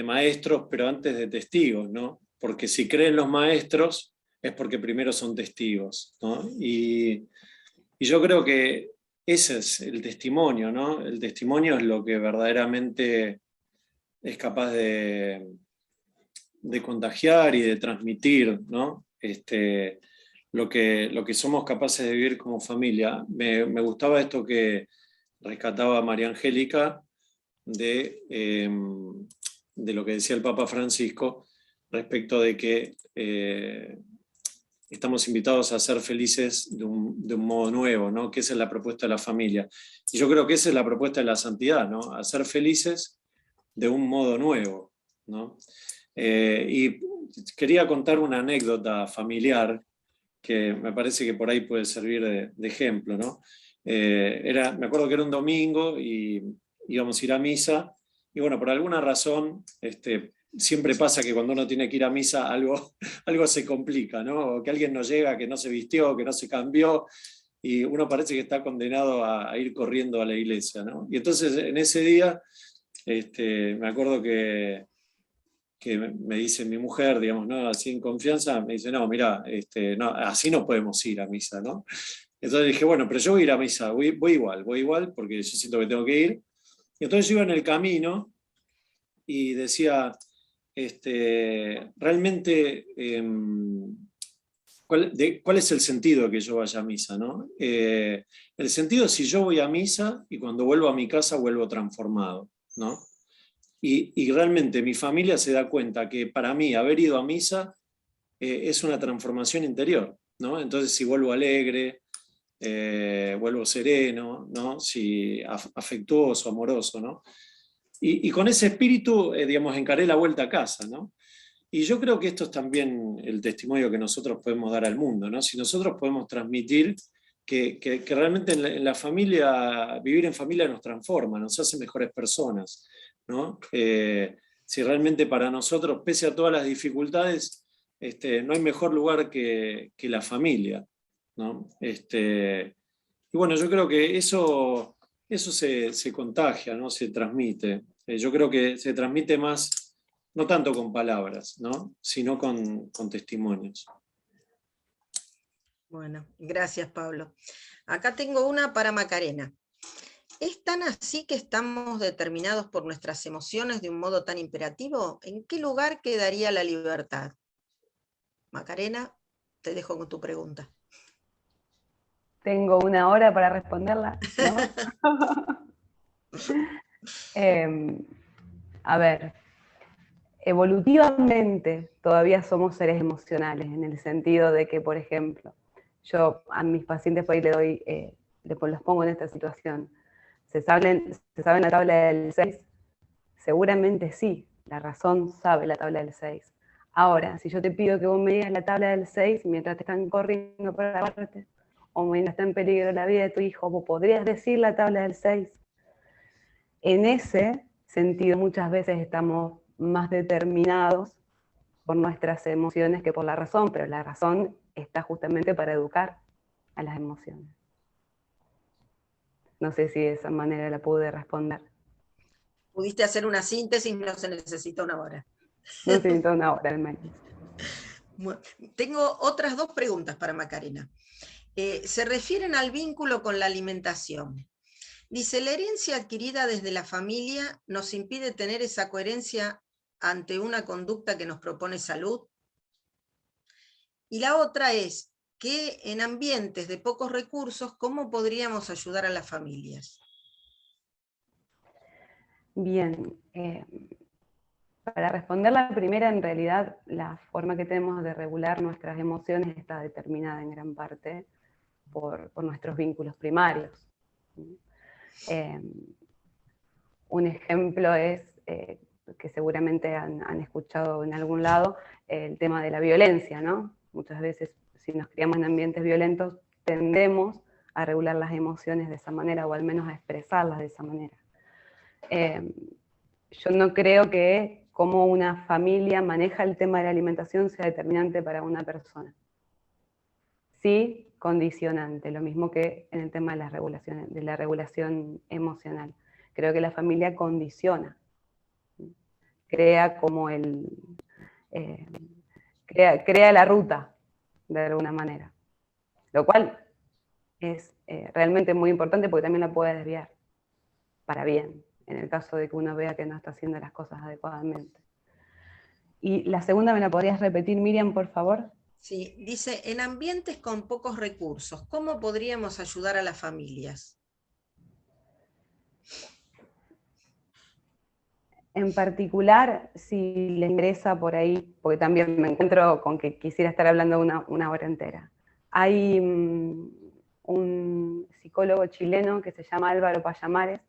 maestros, pero antes de testigos, ¿no? Porque si creen los maestros es porque primero son testigos, ¿no? Y yo creo que ese es el testimonio, ¿no? El testimonio es lo que verdaderamente es capaz de contagiar y de transmitir, ¿no? Lo que somos capaces de vivir como familia. Me gustaba esto que rescataba María Angélica de lo que decía el Papa Francisco respecto de que estamos invitados a ser felices de un modo nuevo, ¿no? Que esa es la propuesta de la familia. Y yo creo que esa es la propuesta de la santidad, ¿no? A ser felices de un modo nuevo, ¿no? Y quería contar una anécdota familiar que me parece que por ahí puede servir de ejemplo, ¿no? Me acuerdo que era un domingo y íbamos a ir a misa, y bueno, por alguna razón, siempre pasa que cuando uno tiene que ir a misa algo se complica, ¿no? O que alguien no llega, que no se vistió, que no se cambió, y uno parece que está condenado a ir corriendo a la iglesia, ¿no? Y entonces en ese día, me acuerdo que me dice mi mujer, digamos, ¿no? Así en confianza, me dice: no, mira, no, así no podemos ir a misa, ¿no? Entonces dije: bueno, pero yo voy a ir a misa, voy igual, porque yo siento que tengo que ir. Y entonces yo iba en el camino y decía, realmente, ¿cuál es el sentido de que yo vaya a misa, ¿no? El sentido es si yo voy a misa y cuando vuelvo a mi casa vuelvo transformado, ¿no? Y realmente mi familia se da cuenta que para mí haber ido a misa es una transformación interior, ¿no? Entonces, si vuelvo alegre, vuelvo sereno, ¿no? Si afectuoso, amoroso, ¿no? Y con ese espíritu, digamos, encaré la vuelta a casa, ¿no? Y yo creo que esto es también el testimonio que nosotros podemos dar al mundo, ¿no? Si nosotros podemos transmitir que realmente en la familia, vivir en familia nos transforma, nos hace mejores personas, ¿no? Si realmente para nosotros, pese a todas las dificultades, no hay mejor lugar que la familia, ¿no? Y bueno, yo creo que eso se contagia, ¿no? Se transmite. Yo creo que se transmite más, no tanto con palabras, ¿no? Sino con testimonios. Bueno, gracias, Pablo. Acá tengo una para Macarena. ¿Es tan así que estamos determinados por nuestras emociones de un modo tan imperativo? ¿En qué lugar quedaría la libertad? Macarena, te dejo con tu pregunta. Tengo 1 hora para responderla, ¿no? A ver, evolutivamente todavía somos seres emocionales, en el sentido de que, por ejemplo, yo a mis pacientes por ahí los pongo en esta situación. ¿Se saben la tabla del 6? Seguramente sí, la razón sabe la tabla del 6. Ahora, si yo te pido que vos me digas la tabla del 6 mientras te están corriendo para la parte, o mientras está en peligro la vida de tu hijo, vos podrías decir la tabla del 6. En ese sentido, muchas veces estamos más determinados por nuestras emociones que por la razón, pero la razón está justamente para educar a las emociones. No sé si de esa manera la pude responder. Pudiste hacer una síntesis, no se necesita 1 hora. No necesito 1 hora al menos. Bueno, tengo otras 2 preguntas para Macarena. Se refieren al vínculo con la alimentación. Dice, ¿la herencia adquirida desde la familia nos impide tener esa coherencia ante una conducta que nos propone salud? Y la otra es, que en ambientes de pocos recursos, ¿cómo podríamos ayudar a las familias? Bien, para responder la primera, en realidad la forma que tenemos de regular nuestras emociones está determinada en gran parte por nuestros vínculos primarios. Un ejemplo es, que seguramente han escuchado en algún lado, el tema de la violencia, ¿no? Muchas veces, si nos criamos en ambientes violentos, tendemos a regular las emociones de esa manera, o al menos a expresarlas de esa manera. Yo no creo que cómo una familia maneja el tema de la alimentación sea determinante para una persona. Sí, condicionante, lo mismo que en el tema de la regulación emocional. Creo que la familia condiciona, crea como crea la ruta, de alguna manera. Lo cual es realmente muy importante porque también la puede desviar para bien, en el caso de que uno vea que no está haciendo las cosas adecuadamente. Y la segunda, ¿me la podrías repetir, Miriam, por favor? Sí, dice, en ambientes con pocos recursos, ¿cómo podríamos ayudar a las familias? En particular, si le interesa por ahí, porque también me encuentro con que quisiera estar hablando una hora entera. Hay un psicólogo chileno que se llama Álvaro Payamares,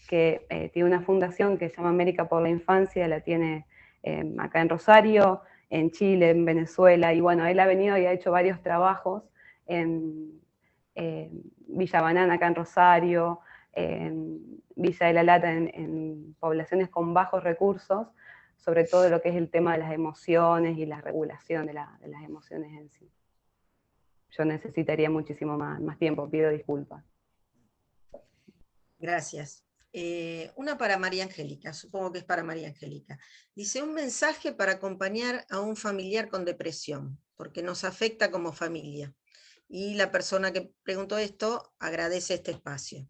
que tiene una fundación que se llama América por la Infancia, la tiene acá en Rosario, en Chile, en Venezuela, y bueno, él ha venido y ha hecho varios trabajos en Villa Banana, acá en Rosario, en Villa de la Lata, en poblaciones con bajos recursos, sobre todo lo que es el tema de las emociones y la regulación de las emociones en sí. Yo necesitaría muchísimo más tiempo, pido disculpas. Gracias. Una para María Angélica, supongo que es para María Angélica. Dice, un mensaje para acompañar a un familiar con depresión, porque nos afecta como familia. Y la persona que preguntó esto agradece este espacio.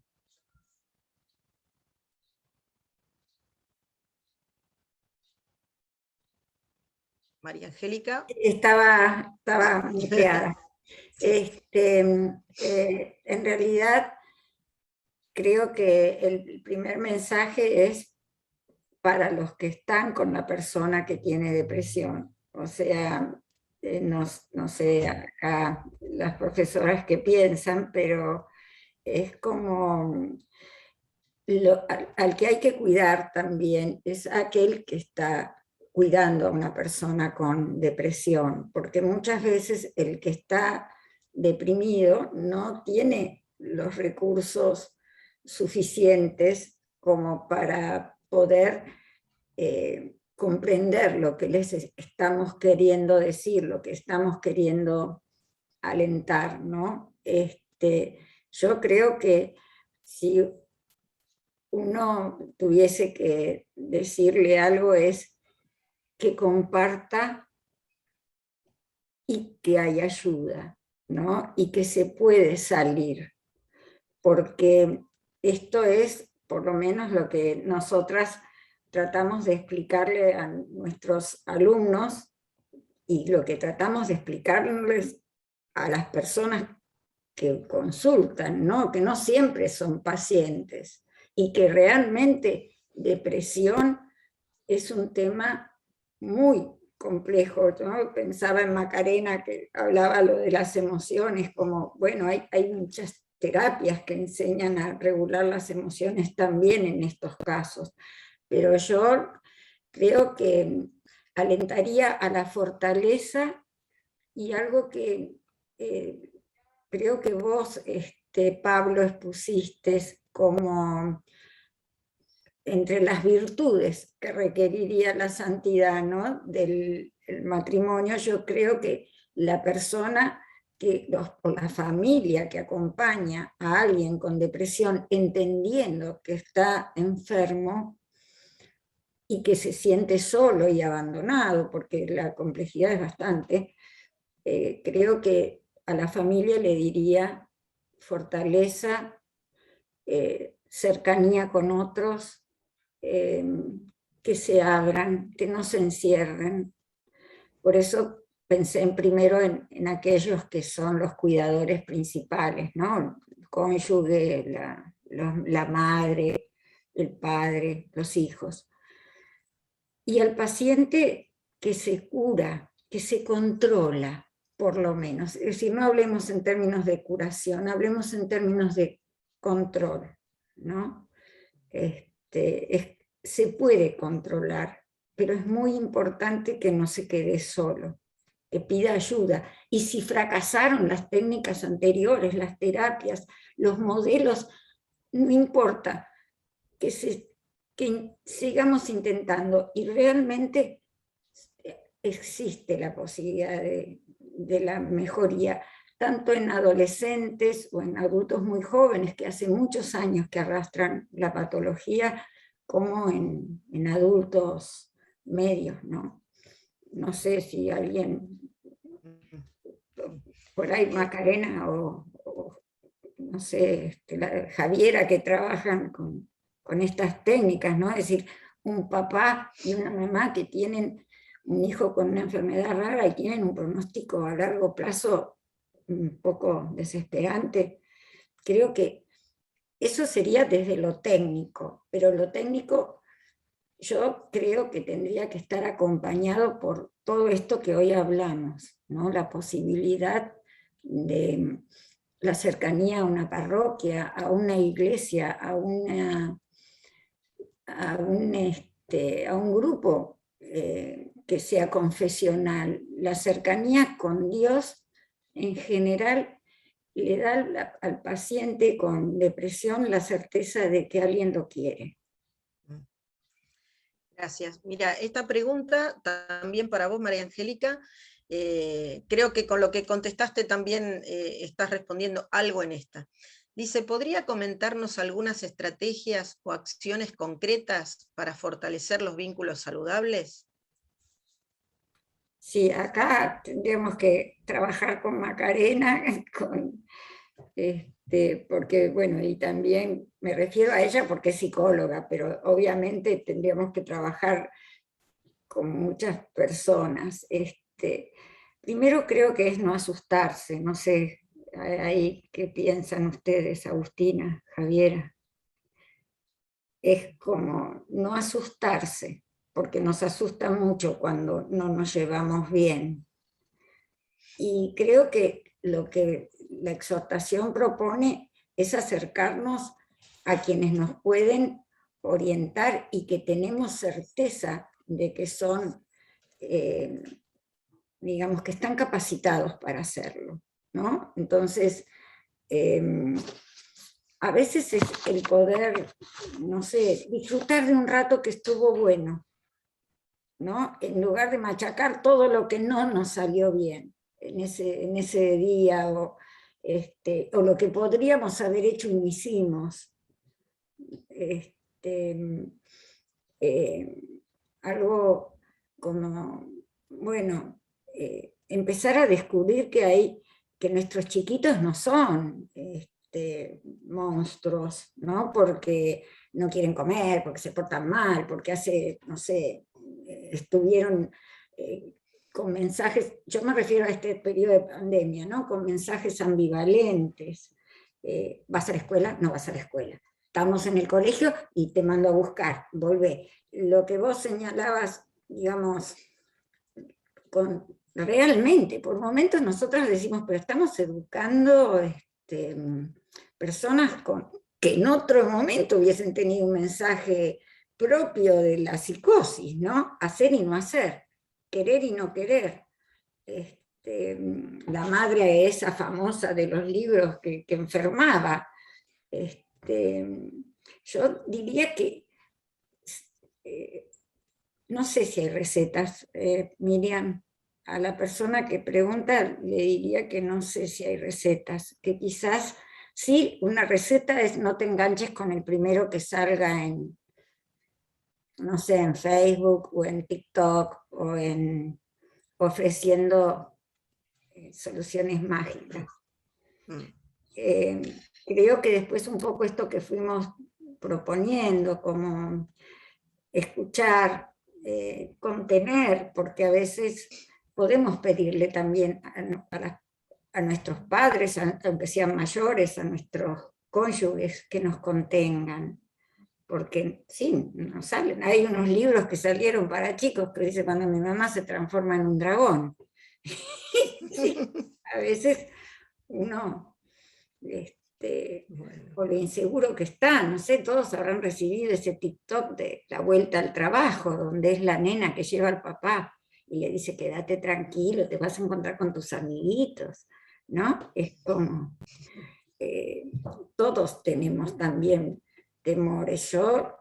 María Angélica. Estaba muteada. En realidad, creo que el primer mensaje es para los que están con la persona que tiene depresión. O sea, no sé acá las profesoras que piensan, pero es como al que hay que cuidar también es aquel que está cuidando a una persona con depresión, porque muchas veces el que está deprimido no tiene los recursos suficientes como para poder comprender lo que les estamos queriendo decir, lo que estamos queriendo alentar, ¿no? Yo creo que si uno tuviese que decirle algo es que comparta y que hay ayuda, ¿no? Y que se puede salir, porque esto es por lo menos lo que nosotras tratamos de explicarle a nuestros alumnos y lo que tratamos de explicarles a las personas que consultan, ¿no? Que no siempre son pacientes y que realmente depresión es un tema muy complejo, ¿no? Pensaba en Macarena que hablaba lo de las emociones, como, bueno, hay muchas terapias que enseñan a regular las emociones también en estos casos, pero yo creo que alentaría a la fortaleza y algo que creo que vos, Pablo, expusiste como entre las virtudes que requeriría la santidad, ¿no? Del matrimonio. Yo creo que la persona o la familia que acompaña a alguien con depresión, entendiendo que está enfermo y que se siente solo y abandonado, porque la complejidad es bastante, creo que a la familia le diría fortaleza, cercanía con otros, que se abran, que no se encierren. Por eso pensé primero en aquellos que son los cuidadores principales, ¿no? El cónyuge, la madre, el padre, los hijos. Y al paciente que se cura, que se controla, por lo menos. Es decir, no hablemos en términos de curación, hablemos en términos de control, ¿no? Se puede controlar, pero es muy importante que no se quede solo, que pida ayuda. Y si fracasaron las técnicas anteriores, las terapias, los modelos, no importa, que sigamos intentando. Y realmente existe la posibilidad de la mejoría, tanto en adolescentes o en adultos muy jóvenes que hace muchos años que arrastran la patología, como en adultos medios, ¿no? No sé si alguien, por ahí Macarena o no sé, Javiera, que trabajan con estas técnicas, ¿no? Es decir, un papá y una mamá que tienen un hijo con una enfermedad rara y tienen un pronóstico a largo plazo un poco desesperante. Creo que eso sería desde lo técnico, pero lo técnico yo creo que tendría que estar acompañado por todo esto que hoy hablamos, ¿no? La posibilidad de la cercanía a una parroquia, a una iglesia, a un grupo que sea confesional. La cercanía con Dios en general le da al paciente con depresión la certeza de que alguien lo quiere. Gracias. Mira, esta pregunta también para vos, María Angélica, creo que con lo que contestaste también estás respondiendo algo en esta. Dice, ¿podría comentarnos algunas estrategias o acciones concretas para fortalecer los vínculos saludables? Sí, acá tendríamos que trabajar con Macarena, porque, bueno, y también me refiero a ella porque es psicóloga, pero obviamente tendríamos que trabajar con muchas personas. Primero creo que es no asustarse, no sé, ahí qué piensan ustedes, Agustina, Javiera. Es como no asustarse, porque nos asusta mucho cuando no nos llevamos bien. Y creo que lo que la exhortación propone es acercarnos a quienes nos pueden orientar y que tenemos certeza de que son, digamos, que están capacitados para hacerlo, ¿no? Entonces, a veces es el poder, no sé, disfrutar de un rato que estuvo bueno, ¿no? En lugar de machacar todo lo que no nos salió bien en ese día, o lo que podríamos haber hecho y no hicimos. Algo como, bueno, empezar a descubrir que nuestros chiquitos no son monstruos, ¿no? Porque no quieren comer, porque se portan mal, porque no sé, estuvieron con mensajes, yo me refiero a este periodo de pandemia, ¿no? Con mensajes ambivalentes. ¿Vas a la escuela? No vas a la escuela. Estamos en el colegio y te mando a buscar, volvé. Lo que vos señalabas, digamos, realmente, por momentos nosotros decimos, pero estamos educando personas que en otro momento hubiesen tenido un mensaje propio de la psicosis, ¿no? Hacer y no hacer, querer y no querer. La madre esa famosa de los libros que enfermaba. Yo diría que no sé si hay recetas, Miriam. A la persona que pregunta le diría que no sé si hay recetas, que quizás sí, una receta es no te enganches con el primero que salga en, no sé, en Facebook o en TikTok o ofreciendo soluciones mágicas. Creo que después un poco esto que fuimos proponiendo, como escuchar, contener, porque a veces podemos pedirle también a nuestros padres, aunque sean mayores, a nuestros cónyuges, que nos contengan. Porque sí, nos salen. Hay unos libros que salieron para chicos que dice cuando mi mamá se transforma en un dragón. Sí, a veces uno, por lo inseguro que está, no sé, todos habrán recibido ese TikTok de la vuelta al trabajo, donde es la nena que lleva al papá y le dice, quédate tranquilo, te vas a encontrar con tus amiguitos, ¿no? Es como, todos tenemos también temores. Yo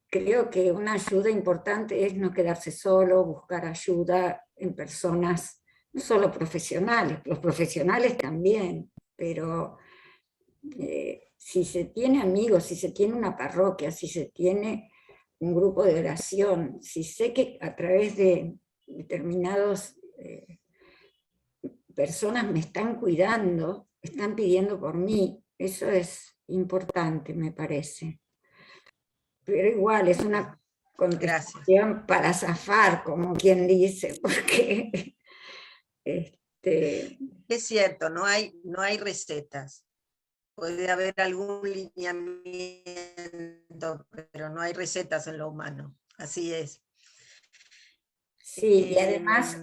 creo que una ayuda importante es no quedarse solo, buscar ayuda en personas, no solo profesionales, los profesionales también, pero si se tiene amigos, si se tiene una parroquia, si se tiene un grupo de oración, si sé que a través de determinadas personas me están cuidando, están pidiendo por mí, eso es importante, me parece. Pero igual es una contestación para zafar, como quien dice, porque es cierto, no hay recetas. Puede haber algún lineamiento, pero no hay recetas en lo humano. Así es. Sí, y además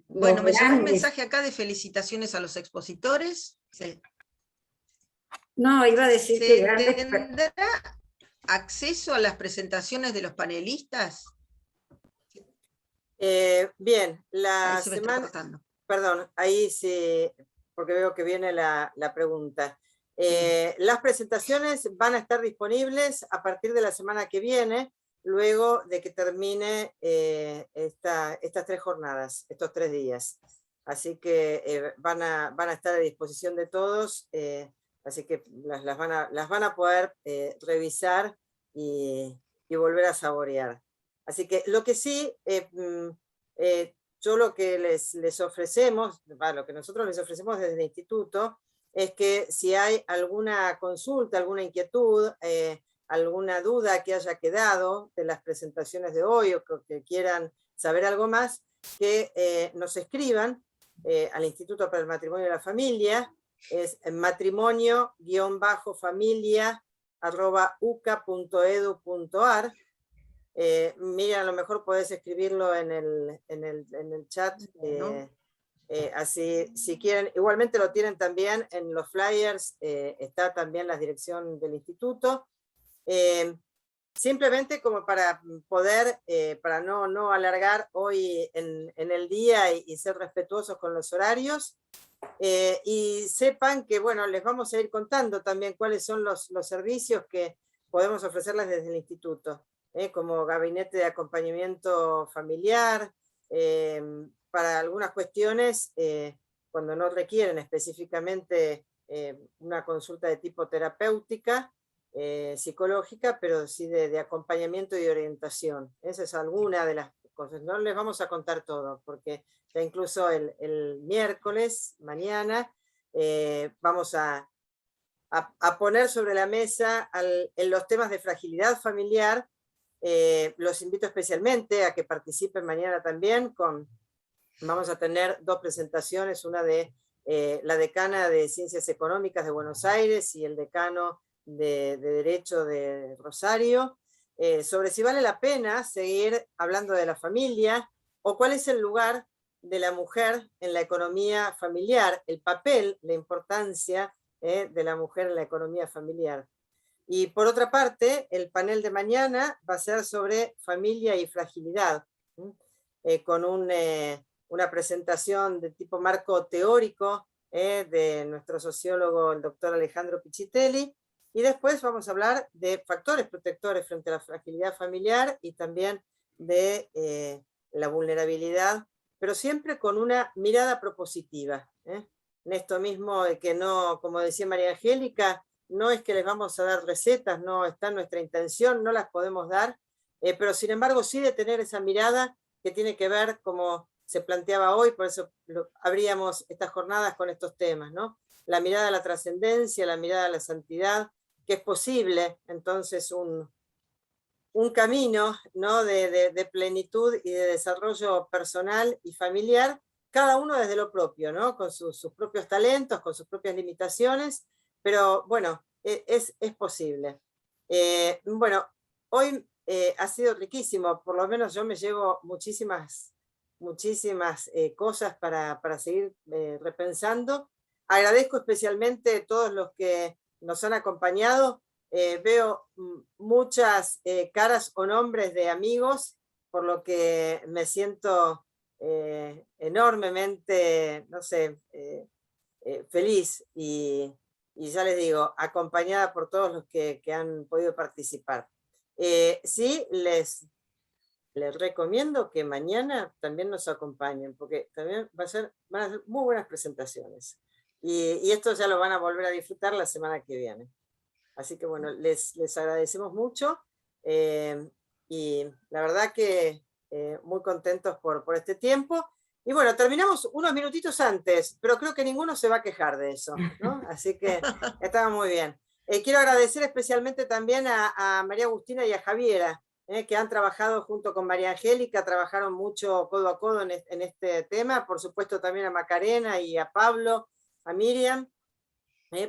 bueno, me llegó un mensaje acá de felicitaciones a los expositores. Sí. No, iba a decir que grandes... ¿Tendrá acceso a las presentaciones de los panelistas? Bien, la semana... Perdón, ahí sí, porque veo que viene la pregunta. Las presentaciones van a estar disponibles a partir de la semana que viene, luego de que termine estas 3 jornadas, estos 3 días. Así que van a estar a disposición de todos, así que las van a poder revisar y volver a saborear. Así que lo que sí, yo lo que les ofrecemos, lo que nosotros les ofrecemos desde el instituto, es que si hay alguna consulta, alguna inquietud, alguna duda que haya quedado de las presentaciones de hoy o que quieran saber algo más, que nos escriban al Instituto para el Matrimonio y la Familia, es matrimonio-familia@uca.edu.ar. Miriam, a lo mejor podés escribirlo en el chat. Así, si quieren, igualmente lo tienen también en los flyers, está también la dirección del instituto. Simplemente como para poder, para no alargar hoy en el día y ser respetuosos con los horarios, y sepan que, bueno, les vamos a ir contando también cuáles son los servicios que podemos ofrecerles desde el instituto, como gabinete de acompañamiento familiar, para algunas cuestiones, cuando no requieren específicamente una consulta de tipo terapéutica, psicológica, pero sí de acompañamiento y orientación. Esa es alguna de las cosas. No les vamos a contar todo, porque ya incluso el miércoles, mañana, vamos a a poner sobre la mesa en los temas de fragilidad familiar. Los invito especialmente a que participen mañana también. Vamos a tener 2 presentaciones, una de la decana de Ciencias Económicas de Buenos Aires y el decano de Derecho de Rosario, sobre si vale la pena seguir hablando de la familia o cuál es el lugar de la mujer en la economía familiar, el papel, la importancia de la mujer en la economía familiar. Y por otra parte, el panel de mañana va a ser sobre familia y fragilidad, con una presentación de tipo marco teórico de nuestro sociólogo, el doctor Alejandro Pichitelli, y después vamos a hablar de factores protectores frente a la fragilidad familiar y también de la vulnerabilidad, pero siempre con una mirada propositiva. En esto mismo de que no, como decía María Angélica, no es que les vamos a dar recetas, no está en nuestra intención, no las podemos dar, pero sin embargo sí de tener esa mirada que tiene que ver, como se planteaba hoy, por eso abríamos estas jornadas con estos temas, ¿no? La mirada a la trascendencia, la mirada a la santidad, que es posible entonces un camino, ¿no? de plenitud y de desarrollo personal y familiar, cada uno desde lo propio, ¿no? Con sus propios talentos, con sus propias limitaciones, pero bueno, es posible. Bueno, hoy ha sido riquísimo, por lo menos yo me llevo muchísimas cosas para seguir repensando. Agradezco especialmente a todos los que nos han acompañado. Veo muchas caras o nombres de amigos, por lo que me siento enormemente, no sé, feliz y ya les digo, acompañada por todos los que han podido participar. Sí, les recomiendo que mañana también nos acompañen, porque también van a ser muy buenas presentaciones. Y esto ya lo van a volver a disfrutar la semana que viene. Así que bueno, les agradecemos mucho y la verdad que muy contentos por este tiempo. Y bueno, terminamos unos minutitos antes, pero creo que ninguno se va a quejar de eso, ¿no? Así que estaba muy bien. Quiero agradecer especialmente también a María Agustina y a Javiera, que han trabajado junto con María Angélica, trabajaron mucho codo a codo en este tema, por supuesto también a Macarena y a Pablo, a Miriam,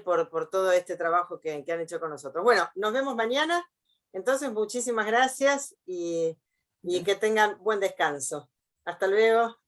por todo este trabajo que han hecho con nosotros. Bueno, nos vemos mañana, entonces muchísimas gracias y que tengan buen descanso. Hasta luego.